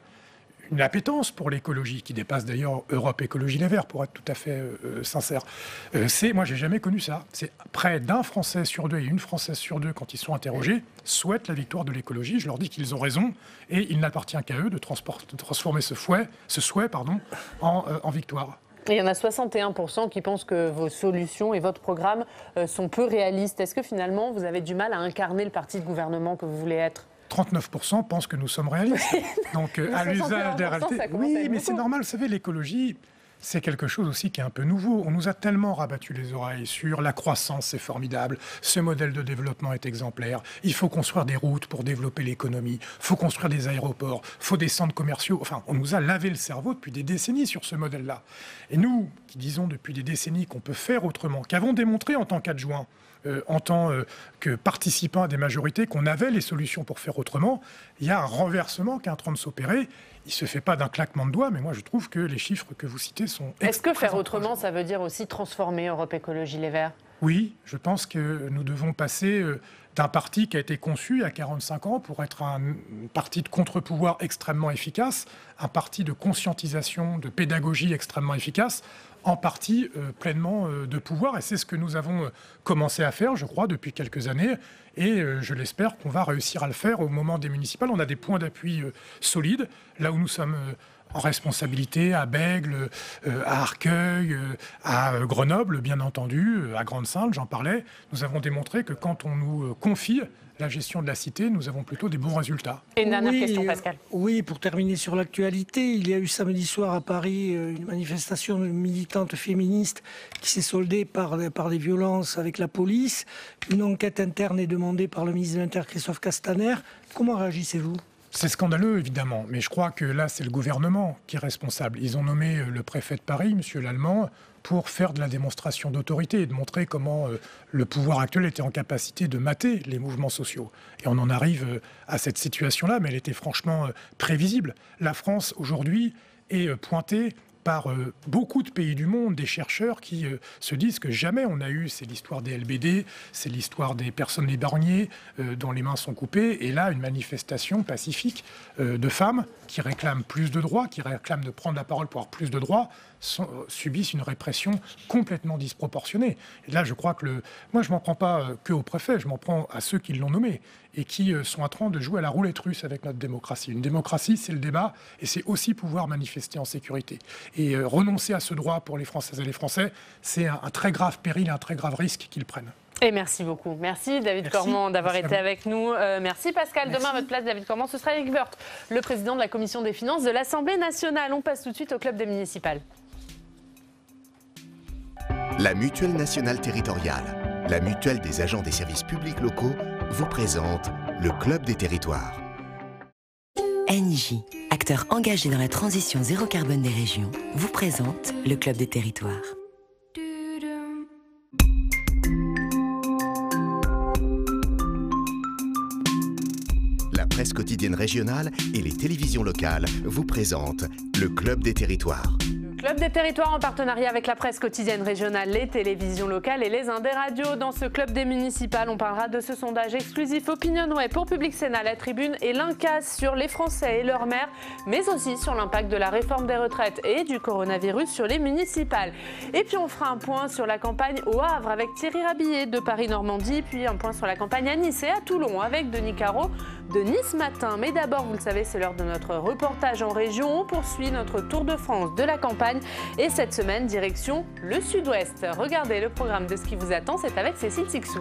une appétence pour l'écologie, qui dépasse d'ailleurs Europe Écologie Les Verts, pour être tout à fait sincère. Moi, j'ai jamais connu ça. C'est près d'un Français sur deux et une Française sur deux, quand ils sont interrogés, souhaitent la victoire de l'écologie. Je leur dis qu'ils ont raison et il n'appartient qu'à eux de transformer ce souhait en victoire. Et il y en a 61% qui pensent que vos solutions et votre programme sont peu réalistes. Est-ce que finalement, vous avez du mal à incarner le parti de gouvernement que vous voulez être ? 39% pensent que nous sommes réalistes. Donc, à l'usage des réalités. Oui, mais c'est normal. Vous savez, l'écologie, c'est quelque chose aussi qui est un peu nouveau. On nous a tellement rabattu les oreilles sur la croissance, c'est formidable. Ce modèle de développement est exemplaire. Il faut construire des routes pour développer l'économie. Il faut construire des aéroports. Il faut des centres commerciaux. Enfin, on nous a lavé le cerveau depuis des décennies sur ce modèle-là. Et nous, qui disons depuis des décennies qu'on peut faire autrement, qu'avons démontré en tant qu'adjoints, en tant que participants à des majorités, qu'on avait les solutions pour faire autrement, il y a un renversement qui est en train de s'opérer. Il ne se fait pas d'un claquement de doigts, mais moi je trouve que les chiffres que vous citez sont... Est-ce que faire autrement, ça veut dire aussi transformer Europe Écologie Les Verts ? Oui, je pense que nous devons passer d'un parti qui a été conçu il y a 45 ans pour être un parti de contre-pouvoir extrêmement efficace, un parti de conscientisation, de pédagogie extrêmement efficace, en partie pleinement de pouvoir. Et c'est ce que nous avons commencé à faire, je crois, depuis quelques années. Et je l'espère qu'on va réussir à le faire au moment des municipales. On a des points d'appui solides, là où nous sommes en responsabilité, à Bègles, à Arcueil, à Grenoble, bien entendu, à Grande-Sainte, j'en parlais. Nous avons démontré que quand on nous confie la gestion de la cité, nous avons plutôt des bons résultats. Et une dernière question, Pascal. Oui, pour terminer sur l'actualité, il y a eu samedi soir à Paris une manifestation militante féministe qui s'est soldée par des violences avec la police. Une enquête interne est demandée par le ministre de l'Intérieur, Christophe Castaner. Comment réagissez-vous ? C'est scandaleux, évidemment, mais je crois que là, c'est le gouvernement qui est responsable. Ils ont nommé le préfet de Paris, M. Lallemand, pour faire de la démonstration d'autorité et de montrer comment le pouvoir actuel était en capacité de mater les mouvements sociaux. Et on en arrive à cette situation-là, mais elle était franchement prévisible. La France, aujourd'hui, est pointée par beaucoup de pays du monde, des chercheurs qui se disent que jamais on a eu, c'est l'histoire des LBD, c'est l'histoire des personnes épargnées dont les mains sont coupées, et là une manifestation pacifique de femmes qui réclament plus de droits, qui réclament de prendre la parole pour avoir plus de droits, subissent une répression complètement disproportionnée. Et là, je crois que moi, je m'en prends pas que au préfet, je m'en prends à ceux qui l'ont nommé et qui sont en train de jouer à la roulette russe avec notre démocratie. Une démocratie, c'est le débat et c'est aussi pouvoir manifester en sécurité. Et renoncer à ce droit pour les Françaises et les Français, c'est un très grave péril et un très grave risque qu'ils prennent. Et merci beaucoup. Merci David Cormand d'avoir été avec nous. Merci Pascal. Merci. Demain, à votre place, David Cormand, ce sera Éric Woerth, le président de la Commission des finances de l'Assemblée nationale. On passe tout de suite au club des municipales. La Mutuelle nationale territoriale, la mutuelle des agents des services publics locaux, vous présente le Club des territoires. NJ, acteur engagé dans la transition zéro carbone des régions, vous présente le Club des territoires. La presse quotidienne régionale et les télévisions locales vous présentent le Club des territoires. Le Club des territoires en partenariat avec la presse quotidienne régionale, les télévisions locales et les Indes radios. Dans ce club des municipales, on parlera de ce sondage exclusif OpinionWay pour Public Sénat, La Tribune et l'Incas sur les Français et leur maire, mais aussi sur l'impact de la réforme des retraites et du coronavirus sur les municipales. Et puis on fera un point sur la campagne au Havre avec Thierry Rabillet de Paris-Normandie, puis un point sur la campagne à Nice et à Toulon avec Denis Caro de Nice Matin. Mais d'abord, vous le savez, c'est l'heure de notre reportage en région. On poursuit notre tour de France de la campagne. Et cette semaine, direction le Sud-Ouest. Regardez le programme de ce qui vous attend, c'est avec Cécile Sixou.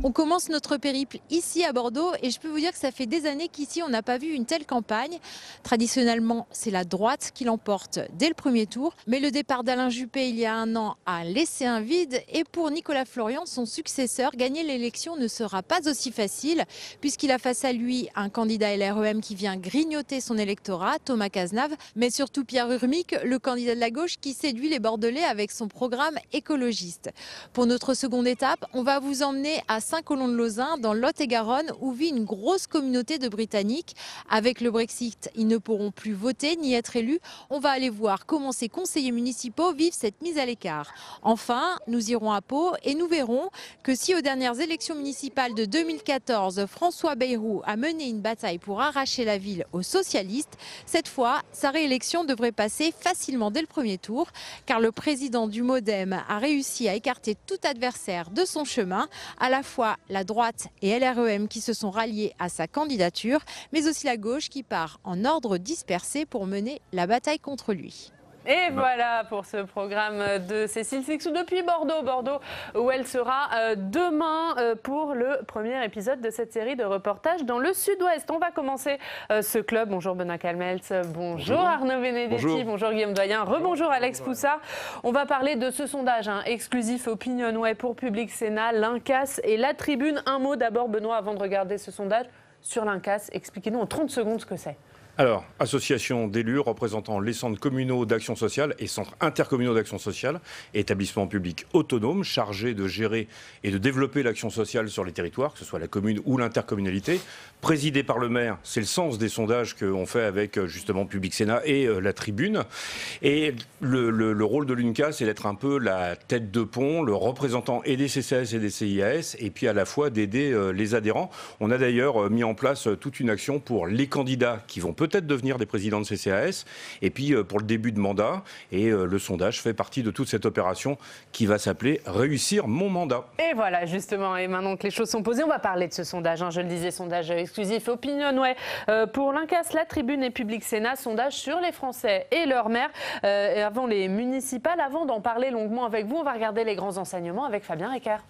On commence notre périple ici à Bordeaux et je peux vous dire que ça fait des années qu'ici on n'a pas vu une telle campagne. Traditionnellement, c'est la droite qui l'emporte dès le premier tour. Mais le départ d'Alain Juppé il y a un an a laissé un vide et pour Nicolas Florian, son successeur, gagner l'élection ne sera pas aussi facile puisqu'il a face à lui un candidat LREM qui vient grignoter son électorat, Thomas Cazenave, mais surtout Pierre Urmic, le candidat de la gauche qui séduit les Bordelais avec son programme écologiste. Pour notre seconde étape, on va vous emmener à Saint-Colomb-de-Lauzun, dans Lot-et-Garonne, où vit une grosse communauté de Britanniques. Avec le Brexit, ils ne pourront plus voter ni être élus. On va aller voir comment ces conseillers municipaux vivent cette mise à l'écart. Enfin, nous irons à Pau et nous verrons que si aux dernières élections municipales de 2014, François Bayrou a mené une bataille pour arracher la ville aux socialistes, cette fois, sa réélection devrait passer facilement dès le premier tour, car le président du MoDem a réussi à écarter tout adversaire de son chemin, à la fois la droite et LREM qui se sont ralliés à sa candidature, mais aussi la gauche qui part en ordre dispersé pour mener la bataille contre lui. Et voilà pour ce programme de Cécile Sixou depuis Bordeaux, où elle sera demain pour le premier épisode de cette série de reportages dans le Sud-Ouest. On va commencer ce club. Bonjour Benoît Calmels, bonjour Arnaud Benedetti, bonjour Guillaume Doyen, rebonjour Alex Poussard. On va parler de ce sondage exclusif OpinionWay pour Public Sénat, l'Incas et La Tribune. Un mot d'abord Benoît avant de regarder ce sondage sur l'Incas. Expliquez-nous en 30 secondes ce que c'est. Alors, association d'élus représentant les centres communaux d'action sociale et centres intercommunaux d'action sociale, établissements publics autonomes chargés de gérer et de développer l'action sociale sur les territoires, que ce soit la commune ou l'intercommunalité, présidé par le maire. C'est le sens des sondages qu'on fait avec justement Public Sénat et La Tribune. Et le rôle de l'UNCA, c'est d'être un peu la tête de pont, le représentant et des CCAS et des CIAS, et puis à la fois d'aider les adhérents. On a d'ailleurs mis en place toute une action pour les candidats qui vont peut-être devenir des présidents de CCAS, et puis pour le début de mandat. Et le sondage fait partie de toute cette opération qui va s'appeler « Réussir mon mandat ». Et voilà, justement, et maintenant que les choses sont posées, on va parler de ce sondage. Je le disais, sondage exclusif OpinionWay pour l'Incas, La Tribune et Public Sénat, sondage sur les Français et leur maire. Et avant les municipales, avant d'en parler longuement avec vous, on va regarder les grands enseignements avec Fabien Ricard.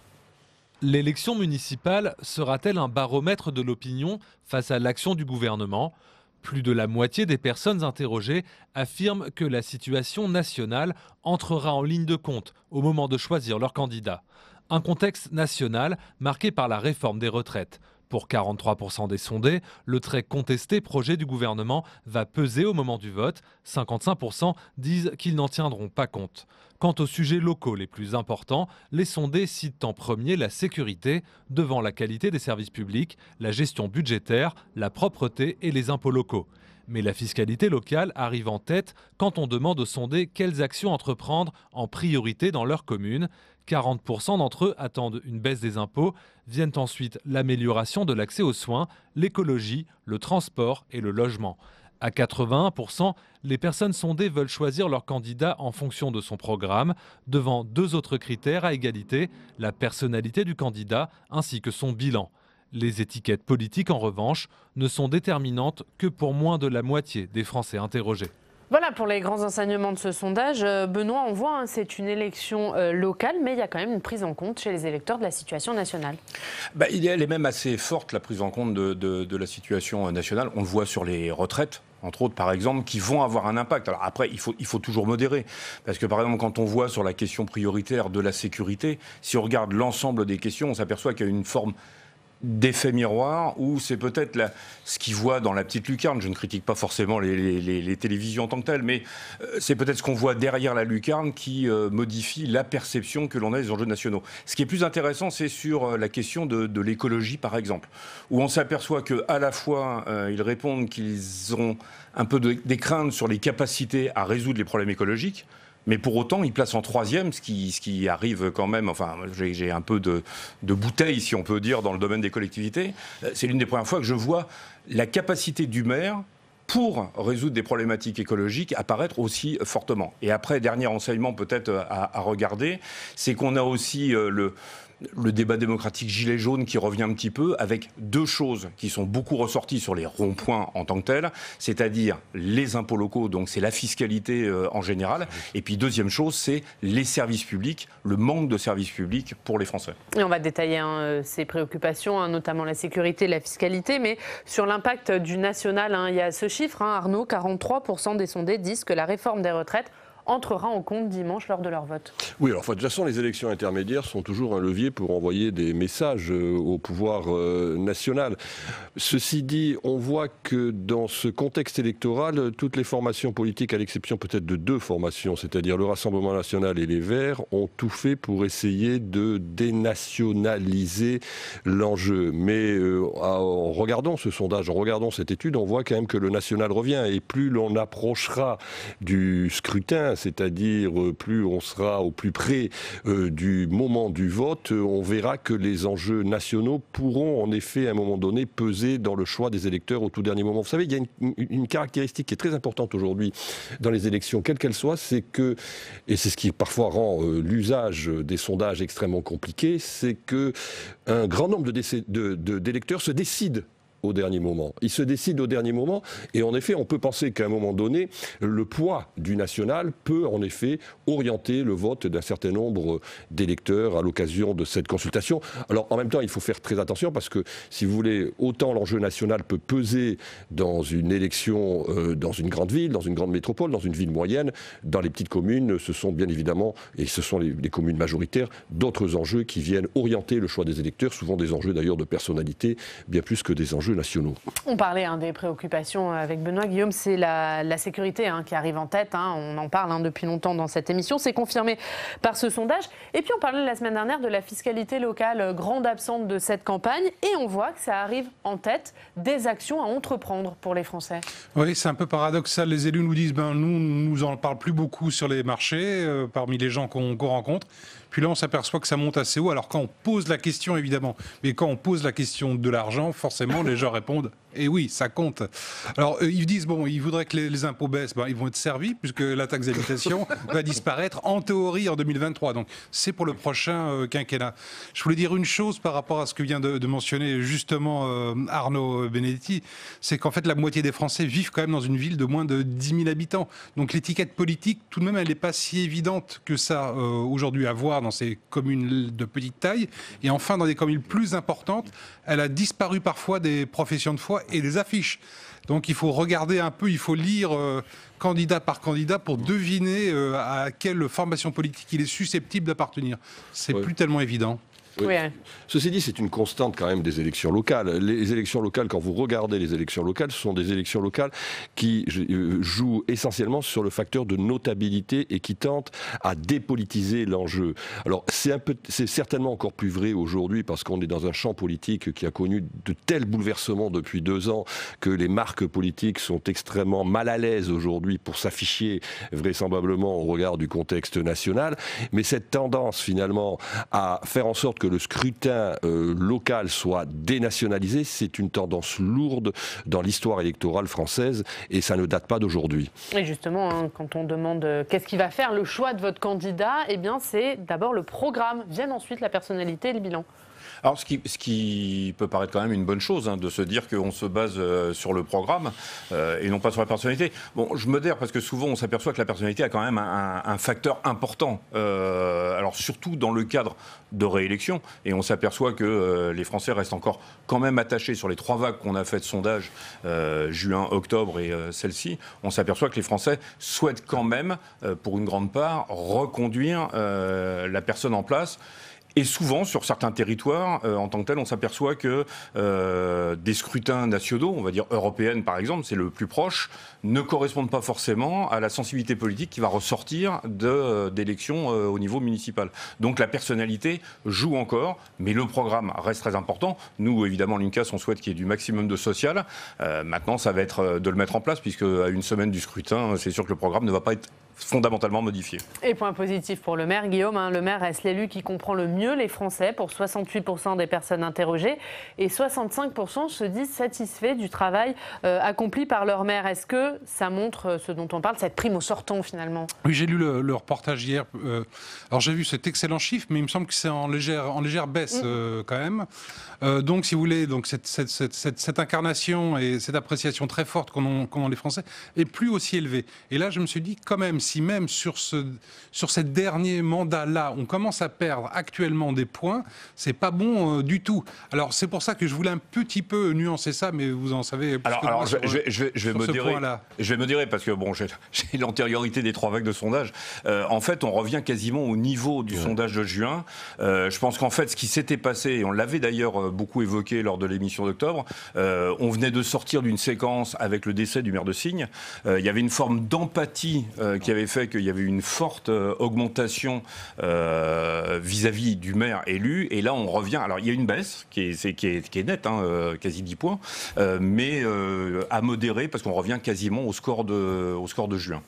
L'élection municipale sera-t-elle un baromètre de l'opinion face à l'action du gouvernement ? Plus de la moitié des personnes interrogées affirment que la situation nationale entrera en ligne de compte au moment de choisir leur candidat. Un contexte national marqué par la réforme des retraites. Pour 43% des sondés, le très contesté projet du gouvernement va peser au moment du vote. 55% disent qu'ils n'en tiendront pas compte. Quant aux sujets locaux les plus importants, les sondés citent en premier la sécurité, devant la qualité des services publics, la gestion budgétaire, la propreté et les impôts locaux. Mais la fiscalité locale arrive en tête quand on demande aux sondés quelles actions entreprendre en priorité dans leur commune. 40% d'entre eux attendent une baisse des impôts, viennent ensuite l'amélioration de l'accès aux soins, l'écologie, le transport et le logement. À 81%, les personnes sondées veulent choisir leur candidat en fonction de son programme, devant deux autres critères à égalité, la personnalité du candidat ainsi que son bilan. Les étiquettes politiques, en revanche, ne sont déterminantes que pour moins de la moitié des Français interrogés. Voilà pour les grands enseignements de ce sondage. Benoît, on voit, c'est une élection locale, mais il y a quand même une prise en compte chez les électeurs de la situation nationale. Elle est même assez forte, la prise en compte de la situation nationale. On le voit sur les retraites, entre autres, par exemple, qui vont avoir un impact. Alors après, il faut toujours modérer. Parce que, par exemple, quand on voit sur la question prioritaire de la sécurité, si on regarde l'ensemble des questions, on s'aperçoit qu'il y a une forme d'effet miroir ou c'est peut-être ce qu'ils voient dans la petite lucarne. Je ne critique pas forcément les télévisions en tant que telles, mais c'est peut-être ce qu'on voit derrière la lucarne qui modifie la perception que l'on a des enjeux nationaux. Ce qui est plus intéressant, c'est sur la question de l'écologie, par exemple, où on s'aperçoit qu'à la fois, ils répondent qu'ils ont un peu des craintes sur les capacités à résoudre les problèmes écologiques, mais pour autant, ils placent en troisième, ce qui arrive quand même, enfin, j'ai un peu de bouteille, si on peut dire, dans le domaine des collectivités. C'est l'une des premières fois que je vois la capacité du maire pour résoudre des problématiques écologiques apparaître aussi fortement. Et après, dernier enseignement peut-être à regarder, c'est qu'on a aussi le débat démocratique gilet jaune qui revient un petit peu avec deux choses qui sont beaucoup ressorties sur les ronds-points en tant que tels, c'est-à-dire les impôts locaux, donc c'est la fiscalité en général, et puis deuxième chose, c'est les services publics, le manque de services publics pour les Français. Et on va détailler ces préoccupations, notamment la sécurité, la fiscalité, mais sur l'impact du national, il y a ce chiffre, Arnaud, 43% des sondés disent que la réforme des retraites entrera en compte dimanche lors de leur vote. Oui, alors de toute façon, les élections intermédiaires sont toujours un levier pour envoyer des messages au pouvoir national. Ceci dit, on voit que dans ce contexte électoral, toutes les formations politiques, à l'exception peut-être de deux formations, c'est-à-dire le Rassemblement national et les Verts, ont tout fait pour essayer de dénationaliser l'enjeu. Mais en regardant ce sondage, en regardant cette étude, on voit quand même que le national revient. Et plus l'on approchera du scrutin, c'est-à-dire plus on sera au plus près du moment du vote, on verra que les enjeux nationaux pourront en effet à un moment donné peser dans le choix des électeurs au tout dernier moment. Vous savez, il y a une caractéristique qui est très importante aujourd'hui dans les élections, quelles qu'elles soient, c'est que, et c'est ce qui parfois rend l'usage des sondages extrêmement compliqué, c'est qu'un grand nombre d'électeurs se décident au dernier moment. Ils se décident au dernier moment et en effet, on peut penser qu'à un moment donné, le poids du national peut en effet orienter le vote d'un certain nombre d'électeurs à l'occasion de cette consultation. Alors en même temps, il faut faire très attention parce que si vous voulez, autant l'enjeu national peut peser dans une élection dans une grande ville, dans une grande métropole, dans une ville moyenne, dans les petites communes, ce sont bien évidemment, et ce sont les communes majoritaires, d'autres enjeux qui viennent orienter le choix des électeurs, souvent des enjeux d'ailleurs de personnalité, bien plus que des enjeux nationaux. On parlait des préoccupations avec Benoît. Guillaume, c'est la sécurité qui arrive en tête. On en parle depuis longtemps dans cette émission. C'est confirmé par ce sondage. Et puis on parlait la semaine dernière de la fiscalité locale, grande absente de cette campagne. Et on voit que ça arrive en tête des actions à entreprendre pour les Français. Oui, c'est un peu paradoxal. Les élus nous disent, nous en parle plus beaucoup sur les marchés, parmi les gens qu'on rencontre. Puis là, on s'aperçoit que ça monte assez haut. Alors quand on pose la question, évidemment, mais quand on pose la question de l'argent, forcément, les gens répondent « Eh oui, ça compte ». Alors, ils disent, ils voudraient que les impôts baissent. Ils vont être servis, puisque la taxe d'habitation va disparaître, en théorie, en 2023. Donc, c'est pour le prochain quinquennat. Je voulais dire une chose par rapport à ce que vient de mentionner justement Arnaud Benedetti, c'est qu'en fait, la moitié des Français vivent quand même dans une ville de moins de 10 000 habitants. Donc, l'étiquette politique, tout de même, elle n'est pas si évidente que ça aujourd'hui à voir dans ces communes de petite taille. Et enfin, dans des communes plus importantes, elle a disparu parfois des professions de foi et des affiches. Donc il faut regarder un peu, il faut lire candidat par candidat pour deviner à quelle formation politique il est susceptible d'appartenir. C'est plus tellement évident. Oui. Oui. Ceci dit, c'est une constante quand même des élections locales. Les élections locales, quand vous regardez les élections locales, ce sont des élections locales qui jouent essentiellement sur le facteur de notabilité et qui tentent à dépolitiser l'enjeu. Alors c'est certainement encore plus vrai aujourd'hui parce qu'on est dans un champ politique qui a connu de tels bouleversements depuis 2 ans que les marques politiques sont extrêmement mal à l'aise aujourd'hui pour s'afficher vraisemblablement au regard du contexte national. Mais cette tendance finalement à faire en sorte que le scrutin local soit dénationalisé, c'est une tendance lourde dans l'histoire électorale française et ça ne date pas d'aujourd'hui. Et justement, quand on demande qu'est-ce qui va faire le choix de votre candidat, eh bien c'est d'abord le programme, viennent ensuite la personnalité et le bilan. Alors, ce qui peut paraître quand même une bonne chose, de se dire qu'on se base sur le programme et non pas sur la personnalité. Bon, je modère parce que souvent on s'aperçoit que la personnalité a quand même un facteur important. Alors surtout dans le cadre de réélection, et on s'aperçoit que les Français restent encore quand même attachés sur les 3 vagues qu'on a fait de sondage, juin, octobre et celle-ci. On s'aperçoit que les Français souhaitent quand même, pour une grande part, reconduire la personne en place. Et souvent, sur certains territoires, en tant que tel, on s'aperçoit que des scrutins nationaux, on va dire européennes par exemple, c'est le plus proche, ne correspondent pas forcément à la sensibilité politique qui va ressortir d'élections au niveau municipal. Donc la personnalité joue encore, mais le programme reste très important. Nous, évidemment, l'UNCAS, on souhaite qu'il y ait du maximum de social. Maintenant, ça va être de le mettre en place, puisque à une semaine du scrutin, c'est sûr que le programme ne va pas être fondamentalement modifié. Et point positif pour le maire, Guillaume, le maire reste l'élu qui comprend le mieux les Français pour 68% des personnes interrogées et 65% se disent satisfaits du travail accompli par leur maire. Est-ce que ça montre ce dont on parle, cette prime au sortant finalement? Oui, j'ai lu le reportage hier. Alors j'ai vu cet excellent chiffre, mais il me semble que c'est en légère baisse quand même. Donc si vous voulez, donc cette incarnation et cette appréciation très forte qu'ont les Français est plus aussi élevée. Et là, je me suis dit quand même, si même sur ce dernier mandat-là, on commence à perdre actuellement des points, c'est pas bon du tout. Alors c'est pour ça que je voulais un petit peu nuancer ça, mais vous en savez plus que moi je vais modérer parce que bon, j'ai l'antériorité des 3 vagues de sondage. En fait, on revient quasiment au niveau du sondage de juin. Je pense qu'en fait, ce qui s'était passé, et on l'avait d'ailleurs beaucoup évoqué lors de l'émission d'octobre, on venait de sortir d'une séquence avec le décès du maire de Signes. Il y avait une forme d'empathie qui avait fait qu'il y avait une forte augmentation vis-à-vis du maire élu. Et là, on revient. Alors, il y a une baisse qui est nette, quasi 10 points, mais à modérer parce qu'on revient quasiment au score de juin.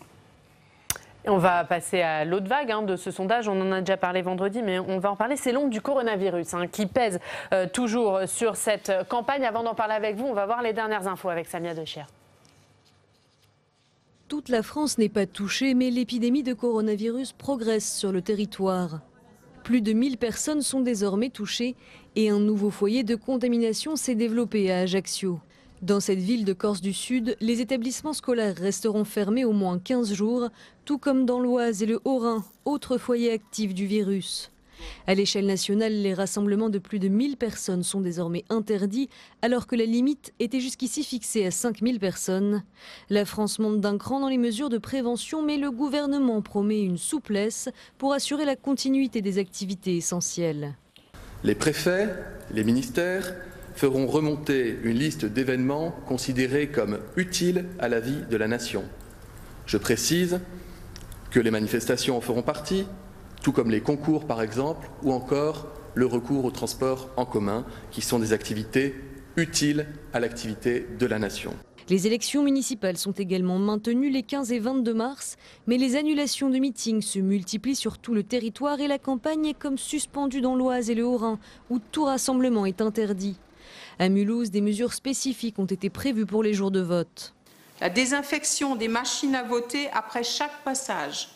On va passer à l'autre vague de ce sondage. On en a déjà parlé vendredi, mais on va en parler. C'est l'onde du coronavirus qui pèse toujours sur cette campagne. Avant d'en parler avec vous, on va voir les dernières infos avec Samia Dechier. Toute la France n'est pas touchée, mais l'épidémie de coronavirus progresse sur le territoire. Plus de 1000 personnes sont désormais touchées et un nouveau foyer de contamination s'est développé à Ajaccio. Dans cette ville de Corse du Sud, les établissements scolaires resteront fermés au moins 15 jours, tout comme dans l'Oise et le Haut-Rhin, autre foyer actif du virus. À l'échelle nationale, les rassemblements de plus de 1000 personnes sont désormais interdits, alors que la limite était jusqu'ici fixée à 5000 personnes. La France monte d'un cran dans les mesures de prévention, mais le gouvernement promet une souplesse pour assurer la continuité des activités essentielles. Les préfets, les ministères feront remonter une liste d'événements considérés comme utiles à la vie de la nation. Je précise que les manifestations en feront partie, tout comme les concours par exemple, ou encore le recours au transport en commun, qui sont des activités utiles à l'activité de la nation. Les élections municipales sont également maintenues les 15 et 22 mars, mais les annulations de meetings se multiplient sur tout le territoire et la campagne est comme suspendue dans l'Oise et le Haut-Rhin, où tout rassemblement est interdit. À Mulhouse, des mesures spécifiques ont été prévues pour les jours de vote. La désinfection des machines à voter après chaque passage.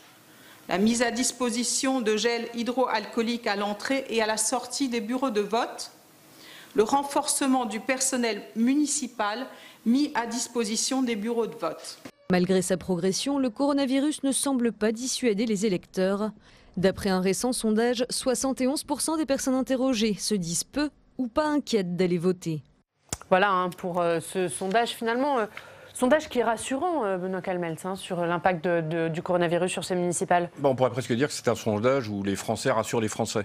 La mise à disposition de gel hydroalcoolique à l'entrée et à la sortie des bureaux de vote. Le renforcement du personnel municipal mis à disposition des bureaux de vote. Malgré sa progression, le coronavirus ne semble pas dissuader les électeurs. D'après un récent sondage, 71% des personnes interrogées se disent peu ou pas inquiètes d'aller voter. Voilà pour ce sondage finalement. Sondage qui est rassurant, Benoît Calmels, sur l'impact du coronavirus sur ces municipales. On pourrait presque dire que c'est un sondage où les Français rassurent les Français.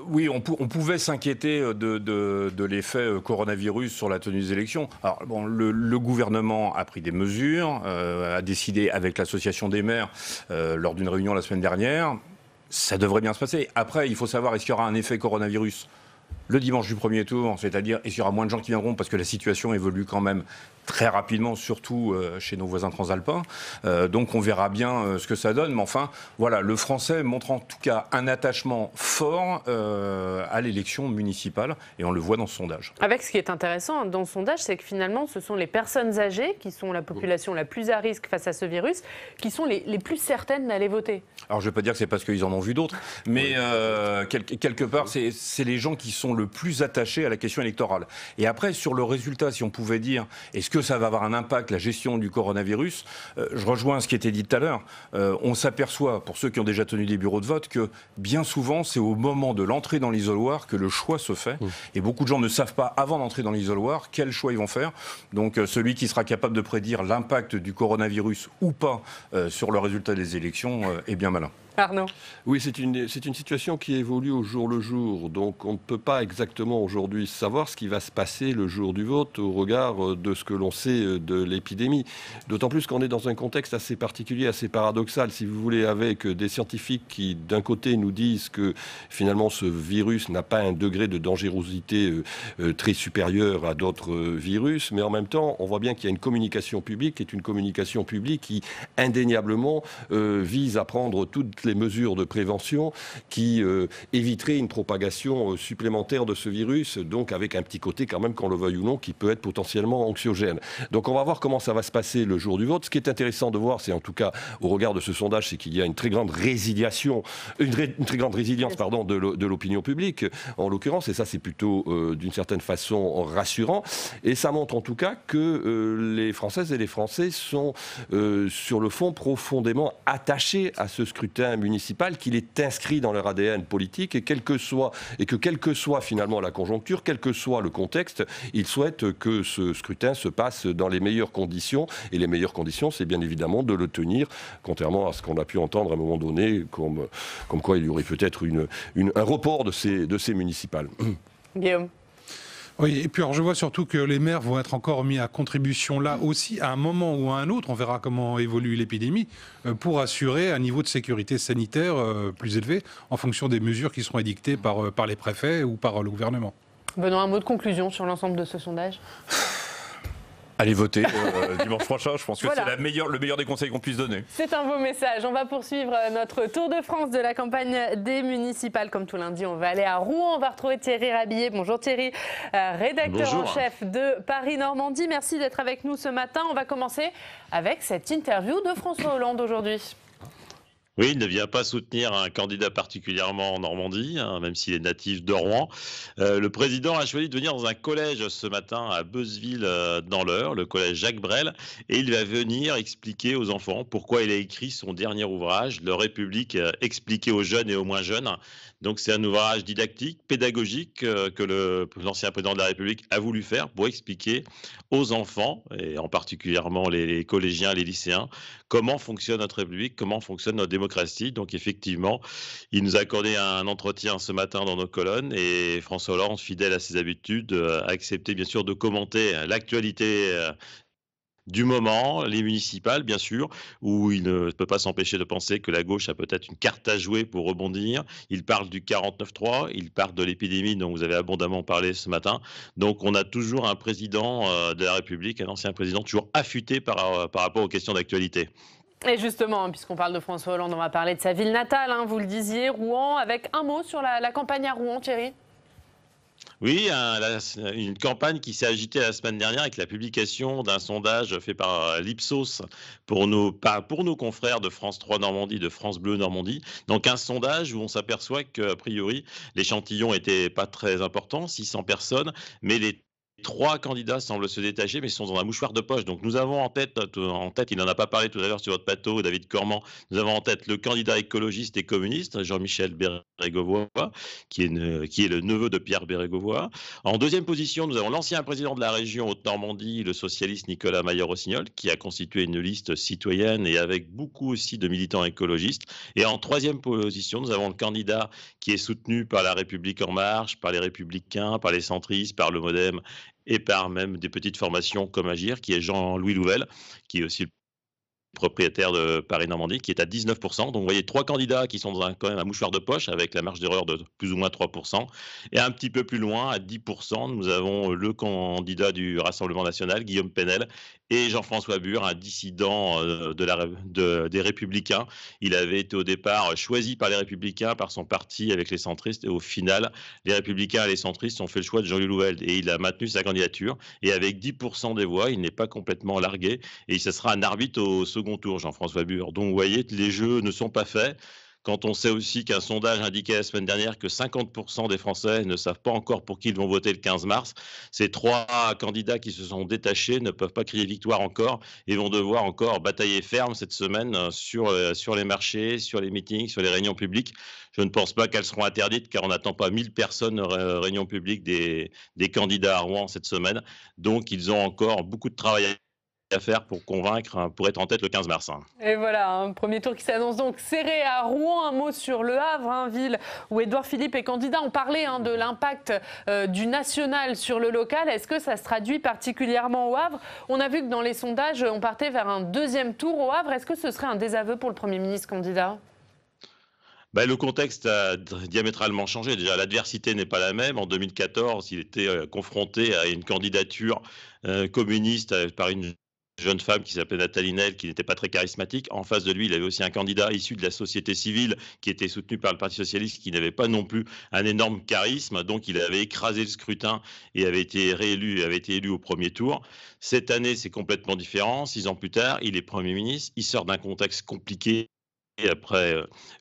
Oui, on pouvait s'inquiéter de l'effet coronavirus sur la tenue des élections. Alors, bon, le gouvernement a pris des mesures, a décidé avec l'association des maires lors d'une réunion la semaine dernière. Ça devrait bien se passer. Après, il faut savoir, est-ce qu'il y aura un effet coronavirus le dimanche du premier tour, c'est-à-dire est-ce qu'il y aura moins de gens qui viendront parce que la situation évolue quand même très rapidement, surtout chez nos voisins transalpins. Donc on verra bien ce que ça donne. Mais enfin, voilà, le Français montre en tout cas un attachement fort à l'élection municipale et on le voit dans ce sondage. Avec ce qui est intéressant dans ce sondage, c'est que finalement, ce sont les personnes âgées qui sont la population la plus à risque face à ce virus, qui sont les plus certaines d'aller voter. Alors je ne vais pas dire que c'est parce qu'ils en ont vu d'autres, mais quelque part, c'est les gens qui sont le plus attachés à la question électorale. Et après, sur le résultat, si on pouvait dire, est-ce que ça va avoir un impact, la gestion du coronavirus, je rejoins ce qui était dit tout à l'heure. On s'aperçoit, pour ceux qui ont déjà tenu des bureaux de vote, que bien souvent, c'est au moment de l'entrée dans l'isoloir que le choix se fait. Et beaucoup de gens ne savent pas, avant d'entrer dans l'isoloir, quel choix ils vont faire. Donc celui qui sera capable de prédire l'impact du coronavirus ou pas sur le résultat des élections est bien malin. Arnaud. Oui, c'est une situation qui évolue au jour le jour. Donc on ne peut pas exactement aujourd'hui savoir ce qui va se passer le jour du vote au regard de ce que l'on sait de l'épidémie. D'autant plus qu'on est dans un contexte assez particulier, assez paradoxal, si vous voulez, avec des scientifiques qui, d'un côté, nous disent que finalement ce virus n'a pas un degré de dangerosité très supérieur à d'autres virus, mais en même temps, on voit bien qu'il y a une communication publique qui est une communication publique qui, indéniablement, vise à prendre toutes les mesures de prévention qui éviteraient une propagation supplémentaire de ce virus, donc avec un petit côté quand même, qu'on le veuille ou non, qui peut être potentiellement anxiogène. Donc on va voir comment ça va se passer le jour du vote. Ce qui est intéressant de voir, c'est en tout cas au regard de ce sondage, c'est qu'il y a une très grande résilience de l'opinion publique, en l'occurrence, et ça c'est plutôt d'une certaine façon rassurant. Et ça montre en tout cas que les Françaises et les Français sont sur le fond profondément attachés à ce scrutin municipal, qu'il est inscrit dans leur ADN politique et quelle que soit finalement la conjoncture, quel que soit le contexte, ils souhaitent que ce scrutin se passe dans les meilleures conditions. Et les meilleures conditions, c'est bien évidemment de le tenir, contrairement à ce qu'on a pu entendre à un moment donné, comme quoi il y aurait peut-être un report de ces municipales. Guillaume. Oui, et puis alors je vois surtout que les maires vont être encore mis à contribution là aussi, à un moment ou à un autre, on verra comment évolue l'épidémie, pour assurer un niveau de sécurité sanitaire plus élevé en fonction des mesures qui seront édictées par les préfets ou par le gouvernement. Benoît, un mot de conclusion sur l'ensemble de ce sondage ? Allez voter dimanche prochain, je pense que c'est le meilleur des conseils qu'on puisse donner. C'est un beau message. On va poursuivre notre tour de France de la campagne des municipales. Comme tout lundi, on va aller à Rouen. On va retrouver Thierry Rabillet. Bonjour Thierry, rédacteur en chef de Paris-Normandie. Merci d'être avec nous ce matin. On va commencer avec cette interview de François Hollande aujourd'hui. Oui, il ne vient pas soutenir un candidat particulièrement en Normandie, même s'il est natif de Rouen. Le président a choisi de venir dans un collège ce matin à Beuzeville dans l'Eure, le collège Jacques Brel, et il va venir expliquer aux enfants pourquoi il a écrit son dernier ouvrage, Le République expliqué aux jeunes et aux moins jeunes. Donc c'est un ouvrage didactique, pédagogique que l'ancien président de la République a voulu faire pour expliquer aux enfants, et en particulièrement les collégiens, les lycéens, comment fonctionne notre République, comment fonctionne notre démocratie. Donc effectivement, il nous a accordé un entretien ce matin dans nos colonnes et François Hollande, fidèle à ses habitudes, a accepté bien sûr de commenter l'actualité du moment, les municipales bien sûr, où il ne peut pas s'empêcher de penser que la gauche a peut-être une carte à jouer pour rebondir. Il parle du 49.3, il parle de l'épidémie dont vous avez abondamment parlé ce matin. Donc on a toujours un président de la République, un ancien président, toujours affûté par rapport aux questions d'actualité. Et justement, puisqu'on parle de François Hollande, on va parler de sa ville natale, vous le disiez, Rouen, avec un mot sur la campagne à Rouen, Thierry. Oui, une campagne qui s'est agitée la semaine dernière avec la publication d'un sondage fait par l'Ipsos pour nos confrères de France 3 Normandie, de France Bleu Normandie. Donc un sondage où on s'aperçoit qu'a priori l'échantillon n'était pas très important, 600 personnes, mais les 3 candidats semblent se détacher, mais sont dans la mouchoir de poche. Donc nous avons en tête, il n'en a pas parlé tout à l'heure sur votre plateau, David Cormand, nous avons en tête le candidat écologiste et communiste, Jean-Michel Bérégovoy, qui est le neveu de Pierre Bérégovoy. En deuxième position, nous avons l'ancien président de la région Haute-Normandie, le socialiste Nicolas Maillot-Rossignol, qui a constitué une liste citoyenne et avec beaucoup aussi de militants écologistes. Et en troisième position, nous avons le candidat qui est soutenu par La République En Marche, par les Républicains, par les centristes, par le MoDem, et par même des petites formations comme Agir, qui est Jean-Louis Louvel, qui est aussi le propriétaire de Paris-Normandie, qui est à 19%. Donc vous voyez 3 candidats qui sont dans quand même un mouchoir de poche, avec la marge d'erreur de plus ou moins 3%. Et un petit peu plus loin, à 10%, nous avons le candidat du Rassemblement national, Guillaume Penel, et Jean-François Bure, un dissident des Républicains. Il avait été au départ choisi par les Républicains, par son parti avec les centristes, et au final, les Républicains et les centristes ont fait le choix de Jean-Louis Louvel, et il a maintenu sa candidature. Et avec 10% des voix, il n'est pas complètement largué, et ce sera un arbitre au second tour, Jean-François Bure. Donc vous voyez, les jeux ne sont pas faits. Quand on sait aussi qu'un sondage indiquait la semaine dernière que 50% des Français ne savent pas encore pour qui ils vont voter le 15 mars, ces 3 candidats qui se sont détachés ne peuvent pas crier victoire encore et vont devoir encore batailler ferme cette semaine sur les marchés, sur les meetings, sur les réunions publiques. Je ne pense pas qu'elles seront interdites car on n'attend pas 1000 personnes réunions publiques des candidats à Rouen cette semaine. Donc ils ont encore beaucoup de travail à faire pour convaincre, pour être en tête le 15 mars. Et voilà, un premier tour qui s'annonce donc serré à Rouen. Un mot sur Le Havre, ville où Édouard Philippe est candidat. On parlait de l'impact du national sur le local. Est-ce que ça se traduit particulièrement au Havre? On a vu que dans les sondages, on partait vers un deuxième tour au Havre. Est-ce que ce serait un désaveu pour le Premier ministre candidat? Le contexte a diamétralement changé. Déjà, l'adversité n'est pas la même. En 2014, il était confronté à une candidature communiste par une jeune femme qui s'appelait Nathalie Nel, qui n'était pas très charismatique. En face de lui, il avait aussi un candidat issu de la société civile qui était soutenu par le Parti socialiste, qui n'avait pas non plus un énorme charisme. Donc, il avait écrasé le scrutin et avait été élu au premier tour. Cette année, c'est complètement différent. 6 ans plus tard, il est Premier ministre. Il sort d'un contexte compliqué après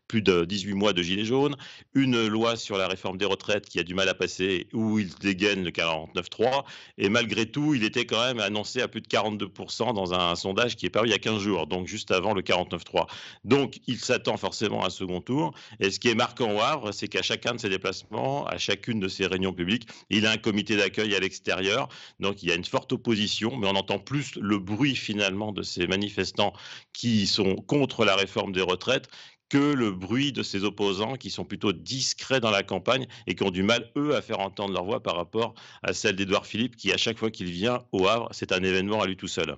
plus de 18 mois de gilets jaunes, une loi sur la réforme des retraites qui a du mal à passer, où il dégaine le 49.3, et malgré tout, il était quand même annoncé à plus de 42% dans un sondage qui est paru il y a 15 jours, donc juste avant le 49.3. Donc, il s'attend forcément à un second tour, et ce qui est marquant au Havre, c'est qu'à chacun de ses déplacements, à chacune de ses réunions publiques, il a un comité d'accueil à l'extérieur, donc il y a une forte opposition, mais on entend plus le bruit finalement de ces manifestants qui sont contre la réforme des retraites que le bruit de ses opposants qui sont plutôt discrets dans la campagne et qui ont du mal, eux, à faire entendre leur voix par rapport à celle d'Édouard Philippe qui, à chaque fois qu'il vient au Havre, c'est un événement à lui tout seul.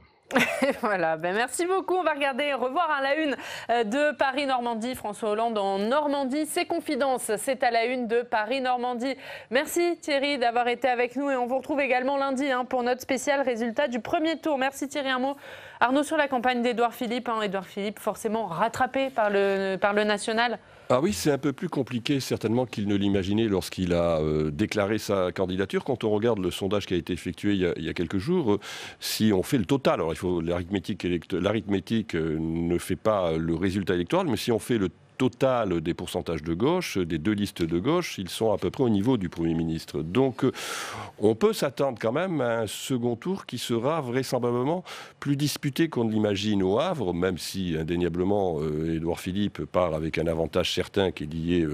Voilà, merci beaucoup. On va revoir à la une de Paris-Normandie. François Hollande en Normandie. Ses confidences, c'est à la une de Paris-Normandie. Merci Thierry d'avoir été avec nous et on vous retrouve également lundi pour notre spécial résultat du premier tour. Merci Thierry. Un mot, Arnaud, sur la campagne d'Édouard Philippe. Édouard Philippe forcément rattrapé par le national. Ah oui, c'est un peu plus compliqué certainement qu'il ne l'imaginait lorsqu'il a déclaré sa candidature. Quand on regarde le sondage qui a été effectué il y a quelques jours, si on fait le total, alors l'arithmétique ne fait pas le résultat électoral, mais si on fait le total des pourcentages de gauche, des deux listes de gauche, ils sont à peu près au niveau du Premier ministre. Donc on peut s'attendre quand même à un second tour qui sera vraisemblablement plus disputé qu'on ne l'imagine au Havre, même si indéniablement Édouard Philippe part avec un avantage certain qui est lié,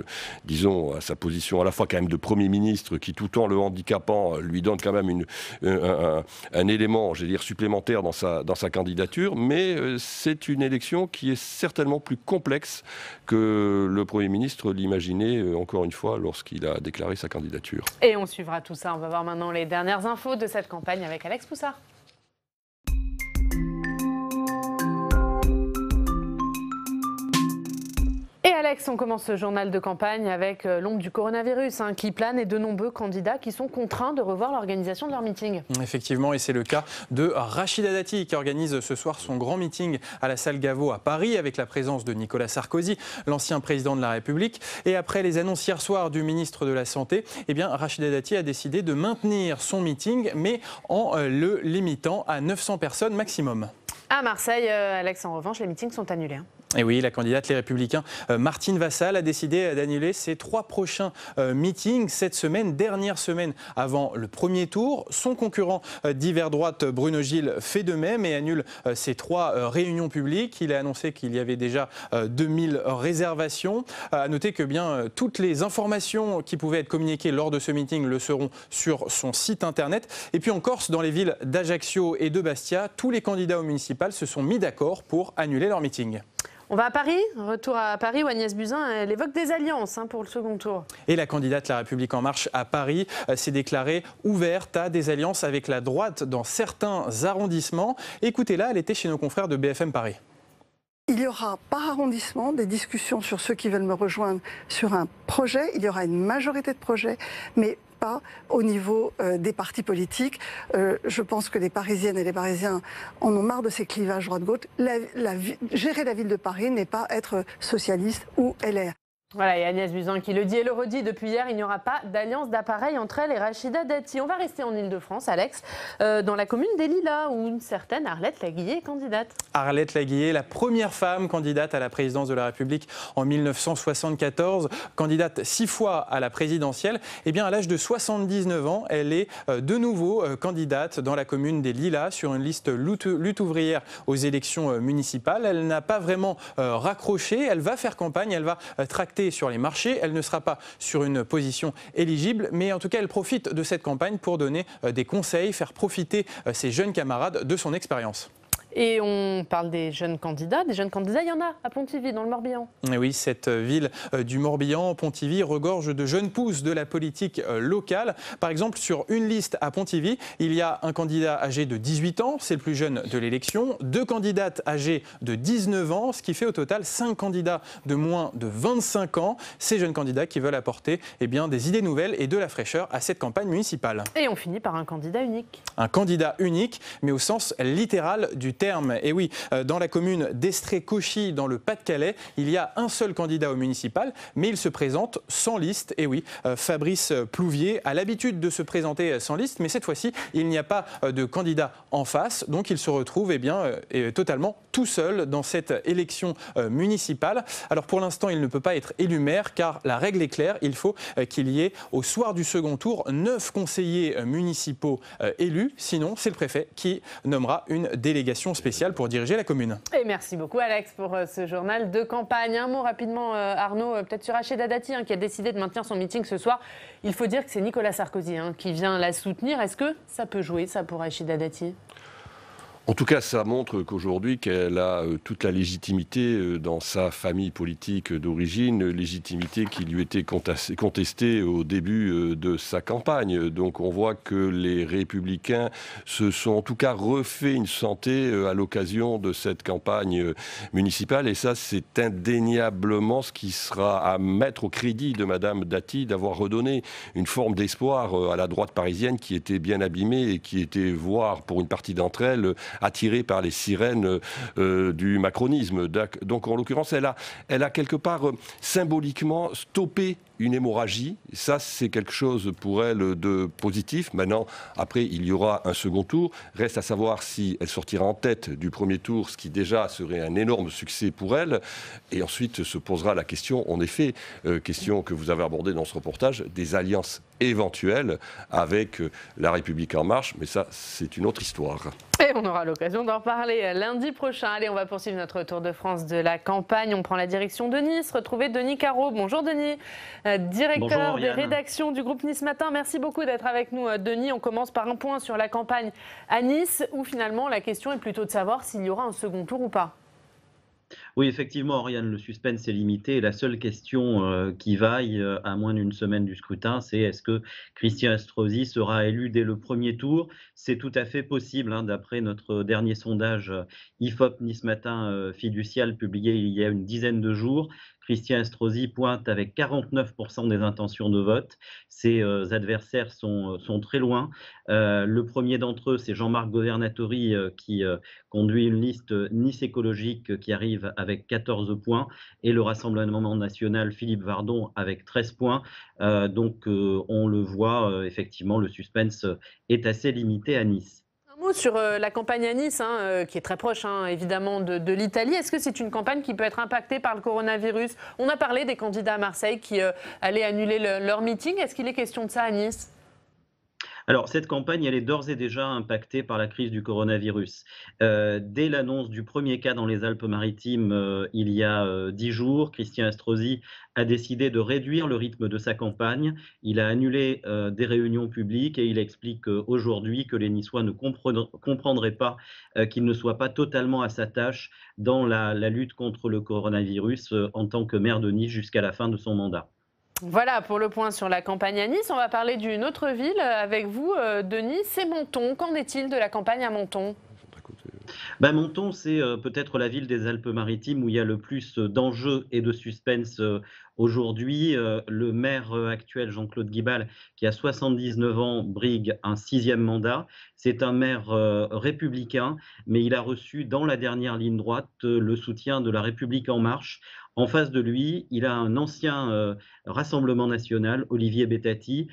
disons, à sa position à la fois quand même de Premier ministre, qui tout en le handicapant lui donne quand même un élément, je vais dire, supplémentaire dans sa candidature, mais c'est une élection qui est certainement plus complexe que le Premier ministre l'imaginait, encore une fois, lorsqu'il a déclaré sa candidature. Et on suivra tout ça. On va voir maintenant les dernières infos de cette campagne avec Alex Poussard. Et Alex, on commence ce journal de campagne avec l'ombre du coronavirus qui plane et de nombreux candidats qui sont contraints de revoir l'organisation de leur meeting. Effectivement, et c'est le cas de Rachida Dati qui organise ce soir son grand meeting à la salle Gaveau à Paris avec la présence de Nicolas Sarkozy, l'ancien président de la République. Et après les annonces hier soir du ministre de la Santé, Rachida Dati a décidé de maintenir son meeting, mais en le limitant à 900 personnes maximum. À Marseille, Alex, en revanche, les meetings sont annulés. Et oui, la candidate Les Républicains, Martine Vassal, a décidé d'annuler ses 3 prochains meetings cette semaine, dernière semaine avant le premier tour. Son concurrent d'hiver droite, Bruno Gilles, fait de même et annule ses 3 réunions publiques. Il a annoncé qu'il y avait déjà 2000 réservations. À noter que toutes les informations qui pouvaient être communiquées lors de ce meeting le seront sur son site internet. Et puis en Corse, dans les villes d'Ajaccio et de Bastia, tous les candidats au municipal se sont mis d'accord pour annuler leur meeting. On va à Paris, retour à Paris où Agnès Buzyn elle évoque des alliances pour le second tour. Et la candidate La République En Marche à Paris s'est déclarée ouverte à des alliances avec la droite dans certains arrondissements. Écoutez-la, elle était chez nos confrères de BFM Paris. Il y aura par arrondissement des discussions sur ceux qui veulent me rejoindre sur un projet. Il y aura une majorité de projets, mais pas au niveau des partis politiques. Je pense que les Parisiennes et les Parisiens en ont marre de ces clivages droite-gauche. Gérer la ville de Paris n'est pas être socialiste ou LR. Voilà, et Agnès Buzyn qui le dit et le redit depuis hier, il n'y aura pas d'alliance d'appareil entre elle et Rachida Dati. On va rester en Ile-de-France, Alex, dans la commune des Lilas, où une certaine Arlette Laguillet est candidate. Arlette Laguillet, la première femme candidate à la présidence de la République en 1974, candidate 6 fois à la présidentielle. À l'âge de 79 ans, elle est de nouveau candidate dans la commune des Lilas sur une liste lutte ouvrière aux élections municipales. Elle n'a pas vraiment raccroché, elle va faire campagne, elle va tracter sur les marchés. Elle ne sera pas sur une position éligible, mais en tout cas, elle profite de cette campagne pour donner des conseils, faire profiter ses jeunes camarades de son expérience. Et on parle des jeunes candidats. Des jeunes candidats, il y en a à Pontivy, dans le Morbihan. Et oui, cette ville du Morbihan, Pontivy, regorge de jeunes pousses de la politique locale. Par exemple, sur une liste à Pontivy, il y a un candidat âgé de 18 ans, c'est le plus jeune de l'élection, 2 candidates âgées de 19 ans, ce qui fait au total 5 candidats de moins de 25 ans. Ces jeunes candidats qui veulent apporter des idées nouvelles et de la fraîcheur à cette campagne municipale. Et on finit par un candidat unique. Un candidat unique, mais au sens littéral du terme. Et oui, dans la commune d'Estrée-Cauchy, dans le Pas-de-Calais, il y a un seul candidat au municipal, mais il se présente sans liste. Et oui, Fabrice Plouvier a l'habitude de se présenter sans liste, mais cette fois-ci, il n'y a pas de candidat en face. Donc il se retrouve totalement tout seul dans cette élection municipale. Alors pour l'instant, il ne peut pas être élu maire, car la règle est claire, il faut qu'il y ait au soir du second tour 9 conseillers municipaux élus. Sinon, c'est le préfet qui nommera une délégation spéciale pour diriger la commune. Et merci beaucoup Alex pour ce journal de campagne. Un mot rapidement Arnaud, peut-être sur Rachida Dati qui a décidé de maintenir son meeting ce soir. Il faut dire que c'est Nicolas Sarkozy qui vient la soutenir. Est-ce que ça peut jouer ça pour Rachida Dati ? En tout cas, ça montre qu'aujourd'hui, qu'elle a toute la légitimité dans sa famille politique d'origine, légitimité qui lui était contestée au début de sa campagne. Donc on voit que les Républicains se sont en tout cas refait une santé à l'occasion de cette campagne municipale. Et ça, c'est indéniablement ce qui sera à mettre au crédit de Madame Dati d'avoir redonné une forme d'espoir à la droite parisienne qui était bien abîmée et qui était, voire pour une partie d'entre elles, attirée par les sirènes du macronisme. Donc en l'occurrence, elle a quelque part symboliquement stoppé une hémorragie. Ça, c'est quelque chose pour elle de positif. Maintenant, après, il y aura un second tour. Reste à savoir si elle sortira en tête du premier tour, ce qui déjà serait un énorme succès pour elle. Et ensuite se posera la question, en effet, question que vous avez abordée dans ce reportage, des alliances éventuelles avec La République En Marche. Mais ça, c'est une autre histoire. Et on aura l'occasion d'en reparler lundi prochain. Allez, on va poursuivre notre tour de France de la campagne. On prend la direction de Nice. Retrouver Denis Caro. Bonjour Denis, directeur des rédactions du groupe Nice Matin. Merci beaucoup d'être avec nous Denis. On commence par un point sur la campagne à Nice où finalement la question est plutôt de savoir s'il y aura un second tour ou pas. Oui, effectivement, Oriane, le suspense est limité. La seule question qui vaille à moins d'une semaine du scrutin, c'est est-ce que Christian Estrosi sera élu dès le premier tour? C'est tout à fait possible, d'après notre dernier sondage IFOP Nice Matin fiducial publié il y a une dizaine de jours. Christian Estrosi pointe avec 49% des intentions de vote. Ses adversaires sont très loin. Le premier d'entre eux, c'est Jean-Marc Governatori qui conduit une liste Nice écologique qui arrive avec 14 points et le Rassemblement national Philippe Vardon avec 13 points. Donc on le voit, effectivement, le suspense est assez limité à Nice. Un mot sur la campagne à Nice, qui est très proche évidemment de l'Italie. Est-ce que c'est une campagne qui peut être impactée par le coronavirus? On a parlé des candidats à Marseille qui allaient annuler leur meeting. Est-ce qu'il est question de ça à Nice? Alors, cette campagne, elle est d'ores et déjà impactée par la crise du coronavirus. Dès l'annonce du premier cas dans les Alpes-Maritimes, il y a 10 jours, Christian Estrosi a décidé de réduire le rythme de sa campagne. Il a annulé des réunions publiques et il explique aujourd'hui que les Niçois ne comprendraient pas qu'il ne soit pas totalement à sa tâche dans la lutte contre le coronavirus en tant que maire de Nice jusqu'à la fin de son mandat. Voilà pour le point sur la campagne à Nice. On va parler d'une autre ville avec vous, Denis, c'est Menton. Qu'en est-il de la campagne à Menton ? Menton, c'est peut-être la ville des Alpes-Maritimes où il y a le plus d'enjeux et de suspense aujourd'hui. Le maire actuel, Jean-Claude Guibal, qui a 79 ans, brigue un 6e mandat. C'est un maire républicain, mais il a reçu dans la dernière ligne droite le soutien de La République En Marche. En face de lui, il a un ancien Rassemblement national, Olivier Bettati,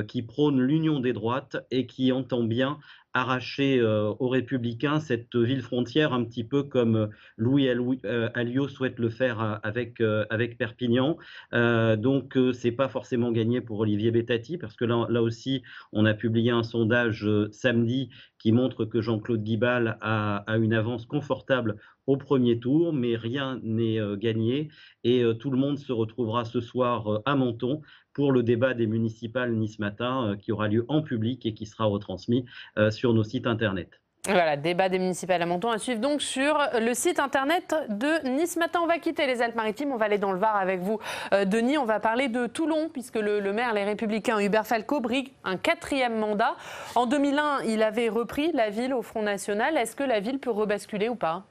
qui prône l'union des droites et qui entend bien arracher aux Républicains cette ville frontière, un petit peu comme Louis Alliot souhaite le faire avec Perpignan. Donc, c'est pas forcément gagné pour Olivier Bettati, parce que là aussi, on a publié un sondage samedi qui montre que Jean-Claude Guibal a une avance confortable au premier tour, mais rien n'est gagné. Et tout le monde se retrouvera ce soir à Menton pour le débat des municipales Nice Matin qui aura lieu en public et qui sera retransmis sur nos sites internet. Voilà, débat des municipales à Menton à suivre donc sur le site internet de Nice Matin. On va quitter les Alpes-Maritimes, on va aller dans le Var avec vous, Denis. On va parler de Toulon, puisque le maire Les Républicains, Hubert Falco, brigue un 4e mandat. En 2001, il avait repris la ville au Front National. Est-ce que la ville peut rebasculer ou pas ?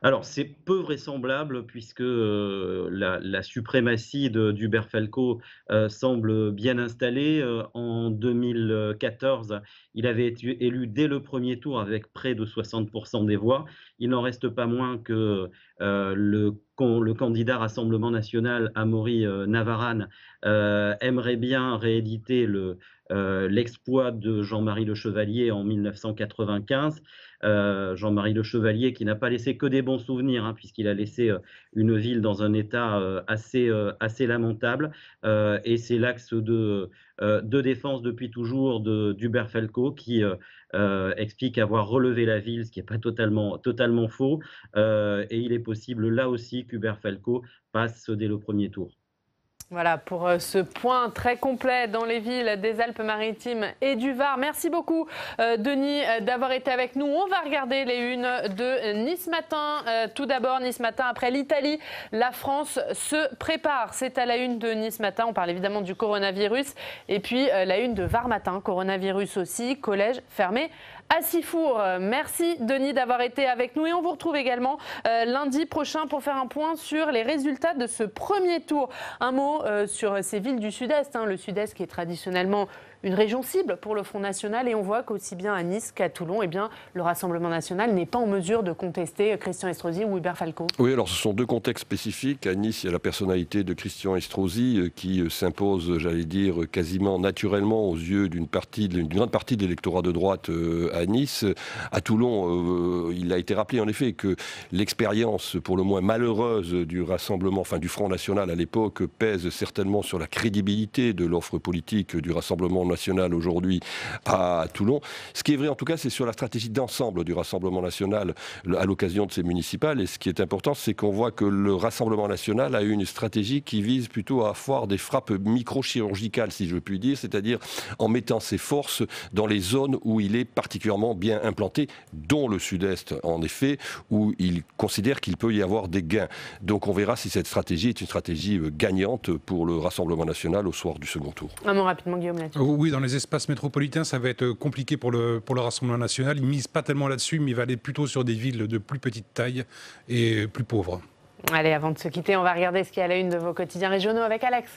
Alors, c'est peu vraisemblable puisque la suprématie d'Hubert Falco semble bien installée. En 2014, il avait été élu dès le premier tour avec près de 60% des voix. Il n'en reste pas moins que le candidat Rassemblement National, Amaury Navarane, aimerait bien rééditer l'exploit de Jean-Marie Le Chevalier en 1995. Jean-Marie Le Chevalier qui n'a pas laissé que des bons souvenirs, hein, puisqu'il a laissé une ville dans un état assez lamentable. Et c'est l'axe de défense depuis toujours d'Hubert Falco qui explique avoir relevé la ville, ce qui n'est pas totalement faux. Et il est possible là aussi qu'Hubert Falco passe dès le premier tour. Voilà pour ce point très complet dans les villes des Alpes-Maritimes et du Var. Merci beaucoup Denis d'avoir été avec nous. On va regarder les unes de Nice Matin. Tout d'abord, Nice Matin, après l'Italie, la France se prépare. C'est à la une de Nice Matin. On parle évidemment du coronavirus. Et puis la une de Var Matin, coronavirus aussi, collège fermé à Sifour. Merci Denis d'avoir été avec nous et on vous retrouve également lundi prochain pour faire un point sur les résultats de ce premier tour. Un mot sur ces villes du Sud-Est, hein, le Sud-Est qui est traditionnellement une région cible pour le Front National et on voit qu'aussi bien à Nice qu'à Toulon, eh bien, le Rassemblement National n'est pas en mesure de contester Christian Estrosi ou Hubert Falco. Oui, alors ce sont deux contextes spécifiques. À Nice, il y a la personnalité de Christian Estrosi qui s'impose, j'allais dire, quasiment naturellement aux yeux d'une grande partie de l'électorat de droite à Nice. À Toulon, il a été rappelé en effet que l'expérience pour le moins malheureuse du Rassemblement, enfin du Front National à l'époque, pèse certainement sur la crédibilité de l'offre politique du Rassemblement National aujourd'hui à Toulon. Ce qui est vrai en tout cas, c'est sur la stratégie d'ensemble du Rassemblement National à l'occasion de ces municipales. Et ce qui est important, c'est qu'on voit que le Rassemblement National a eu une stratégie qui vise plutôt à avoir des frappes micro-chirurgicales, si je puis dire, c'est-à-dire en mettant ses forces dans les zones où il est particulièrement bien implanté, dont le Sud-Est en effet, où il considère qu'il peut y avoir des gains. Donc on verra si cette stratégie est une stratégie gagnante pour le Rassemblement National au soir du second tour. Un mot rapidement, Guillaume, là-dessus. Oui, dans les espaces métropolitains, ça va être compliqué pour le Rassemblement National. Il ne mise pas tellement là-dessus, mais il va aller plutôt sur des villes de plus petite taille et plus pauvres. Allez, avant de se quitter, on va regarder ce qu'il y a à la une de vos quotidiens régionaux avec Alex.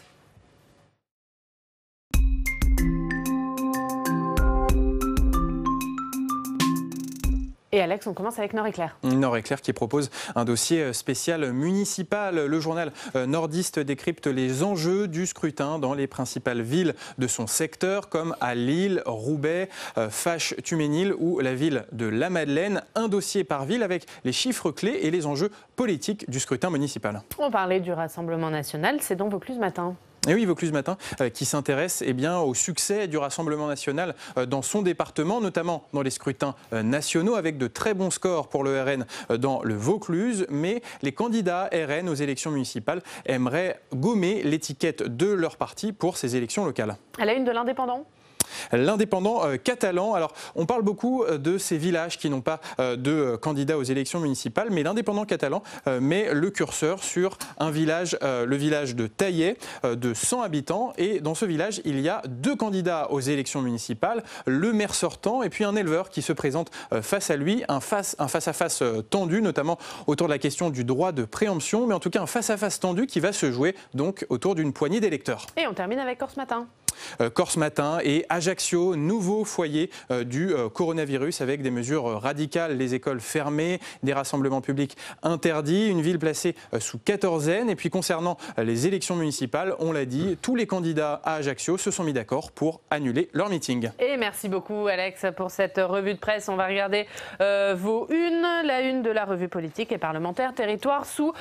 Et Alex, on commence avec Nord-Éclair. Nord-Éclair qui propose un dossier spécial municipal. Le journal nordiste décrypte les enjeux du scrutin dans les principales villes de son secteur, comme à Lille, Roubaix, Faches-Tuménil ou la ville de La Madeleine. Un dossier par ville avec les chiffres clés et les enjeux politiques du scrutin municipal. On parlait du Rassemblement National, c'est dans Vaucluse Matin. Et oui, Vaucluse Matin, qui s'intéresse au succès du Rassemblement National dans son département, notamment dans les scrutins nationaux, avec de très bons scores pour le RN dans le Vaucluse. Mais les candidats RN aux élections municipales aimeraient gommer l'étiquette de leur parti pour ces élections locales. À la une de l'Indépendant ? L'Indépendant catalan. Alors, on parle beaucoup de ces villages qui n'ont pas de candidats aux élections municipales, mais l'Indépendant catalan met le curseur sur un village, le village de Taillet, de 100 habitants. Et dans ce village, il y a 2 candidats aux élections municipales, le maire sortant et puis un éleveur qui se présente face à lui, un face-à-face tendu, notamment autour de la question du droit de préemption, mais en tout cas un face-à-face tendu qui va se jouer donc autour d'une poignée d'électeurs. Et on termine avec Corse Matin. Corse Matin et Ajaccio, nouveau foyer du coronavirus avec des mesures radicales, les écoles fermées, des rassemblements publics interdits, une ville placée sous quatorzaine. Et puis concernant les élections municipales, on l'a dit, tous les candidats à Ajaccio se sont mis d'accord pour annuler leur meeting. Et merci beaucoup Alex pour cette revue de presse. On va regarder vos unes, la une de la revue politique et parlementaire, territoire sous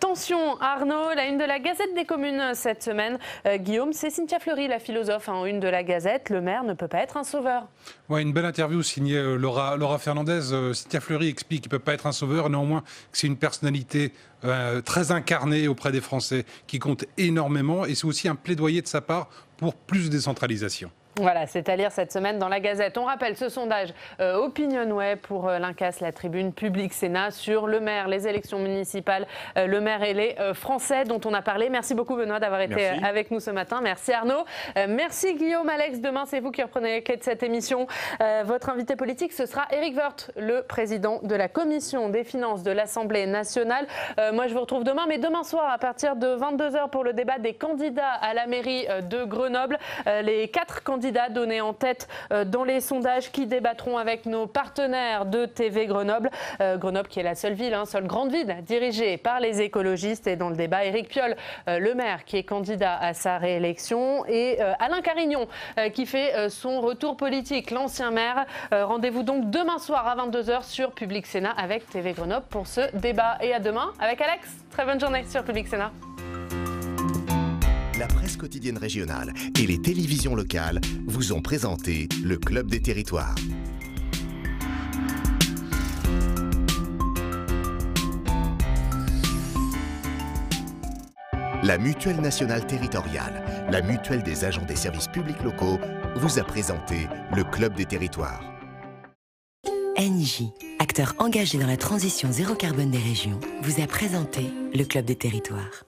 tension. Arnaud, la une de la Gazette des communes cette semaine. Guillaume, c'est Cynthia Fleury, la philosophe en une de la Gazette. Le maire ne peut pas être un sauveur. Ouais, une belle interview signée Laura Fernandez. Cynthia Fleury explique qu'il ne peut pas être un sauveur, néanmoins que c'est une personnalité très incarnée auprès des Français qui compte énormément et c'est aussi un plaidoyer de sa part pour plus de décentralisation. Voilà, c'est à lire cette semaine dans la Gazette. On rappelle ce sondage Opinionway pour l'Incas, la tribune Public Sénat sur le maire, les élections municipales, le maire et les Français dont on a parlé. Merci beaucoup Benoît d'avoir été avec nous ce matin. Merci Arnaud. Merci Guillaume, Alex. Demain, c'est vous qui reprenez les clés de cette émission. Votre invité politique, ce sera Éric Woerth, le président de la Commission des finances de l'Assemblée nationale. Moi, je vous retrouve demain, mais demain soir à partir de 22h pour le débat des candidats à la mairie de Grenoble. Les 4 candidats donnés en tête dans les sondages qui débattront avec nos partenaires de TV Grenoble. Grenoble qui est la seule ville, seule grande ville dirigée par les écologistes. Et dans le débat, Éric Piolle, le maire qui est candidat à sa réélection, et Alain Carignon qui fait son retour politique, l'ancien maire. Rendez-vous donc demain soir à 22h sur Public Sénat avec TV Grenoble pour ce débat. Et à demain avec Alex. Très bonne journée sur Public Sénat. La presse quotidienne régionale et les télévisions locales vous ont présenté le Club des Territoires. La Mutuelle nationale territoriale, la mutuelle des agents des services publics locaux, vous a présenté le Club des Territoires. NJ, acteur engagé dans la transition zéro carbone des régions, vous a présenté le Club des Territoires.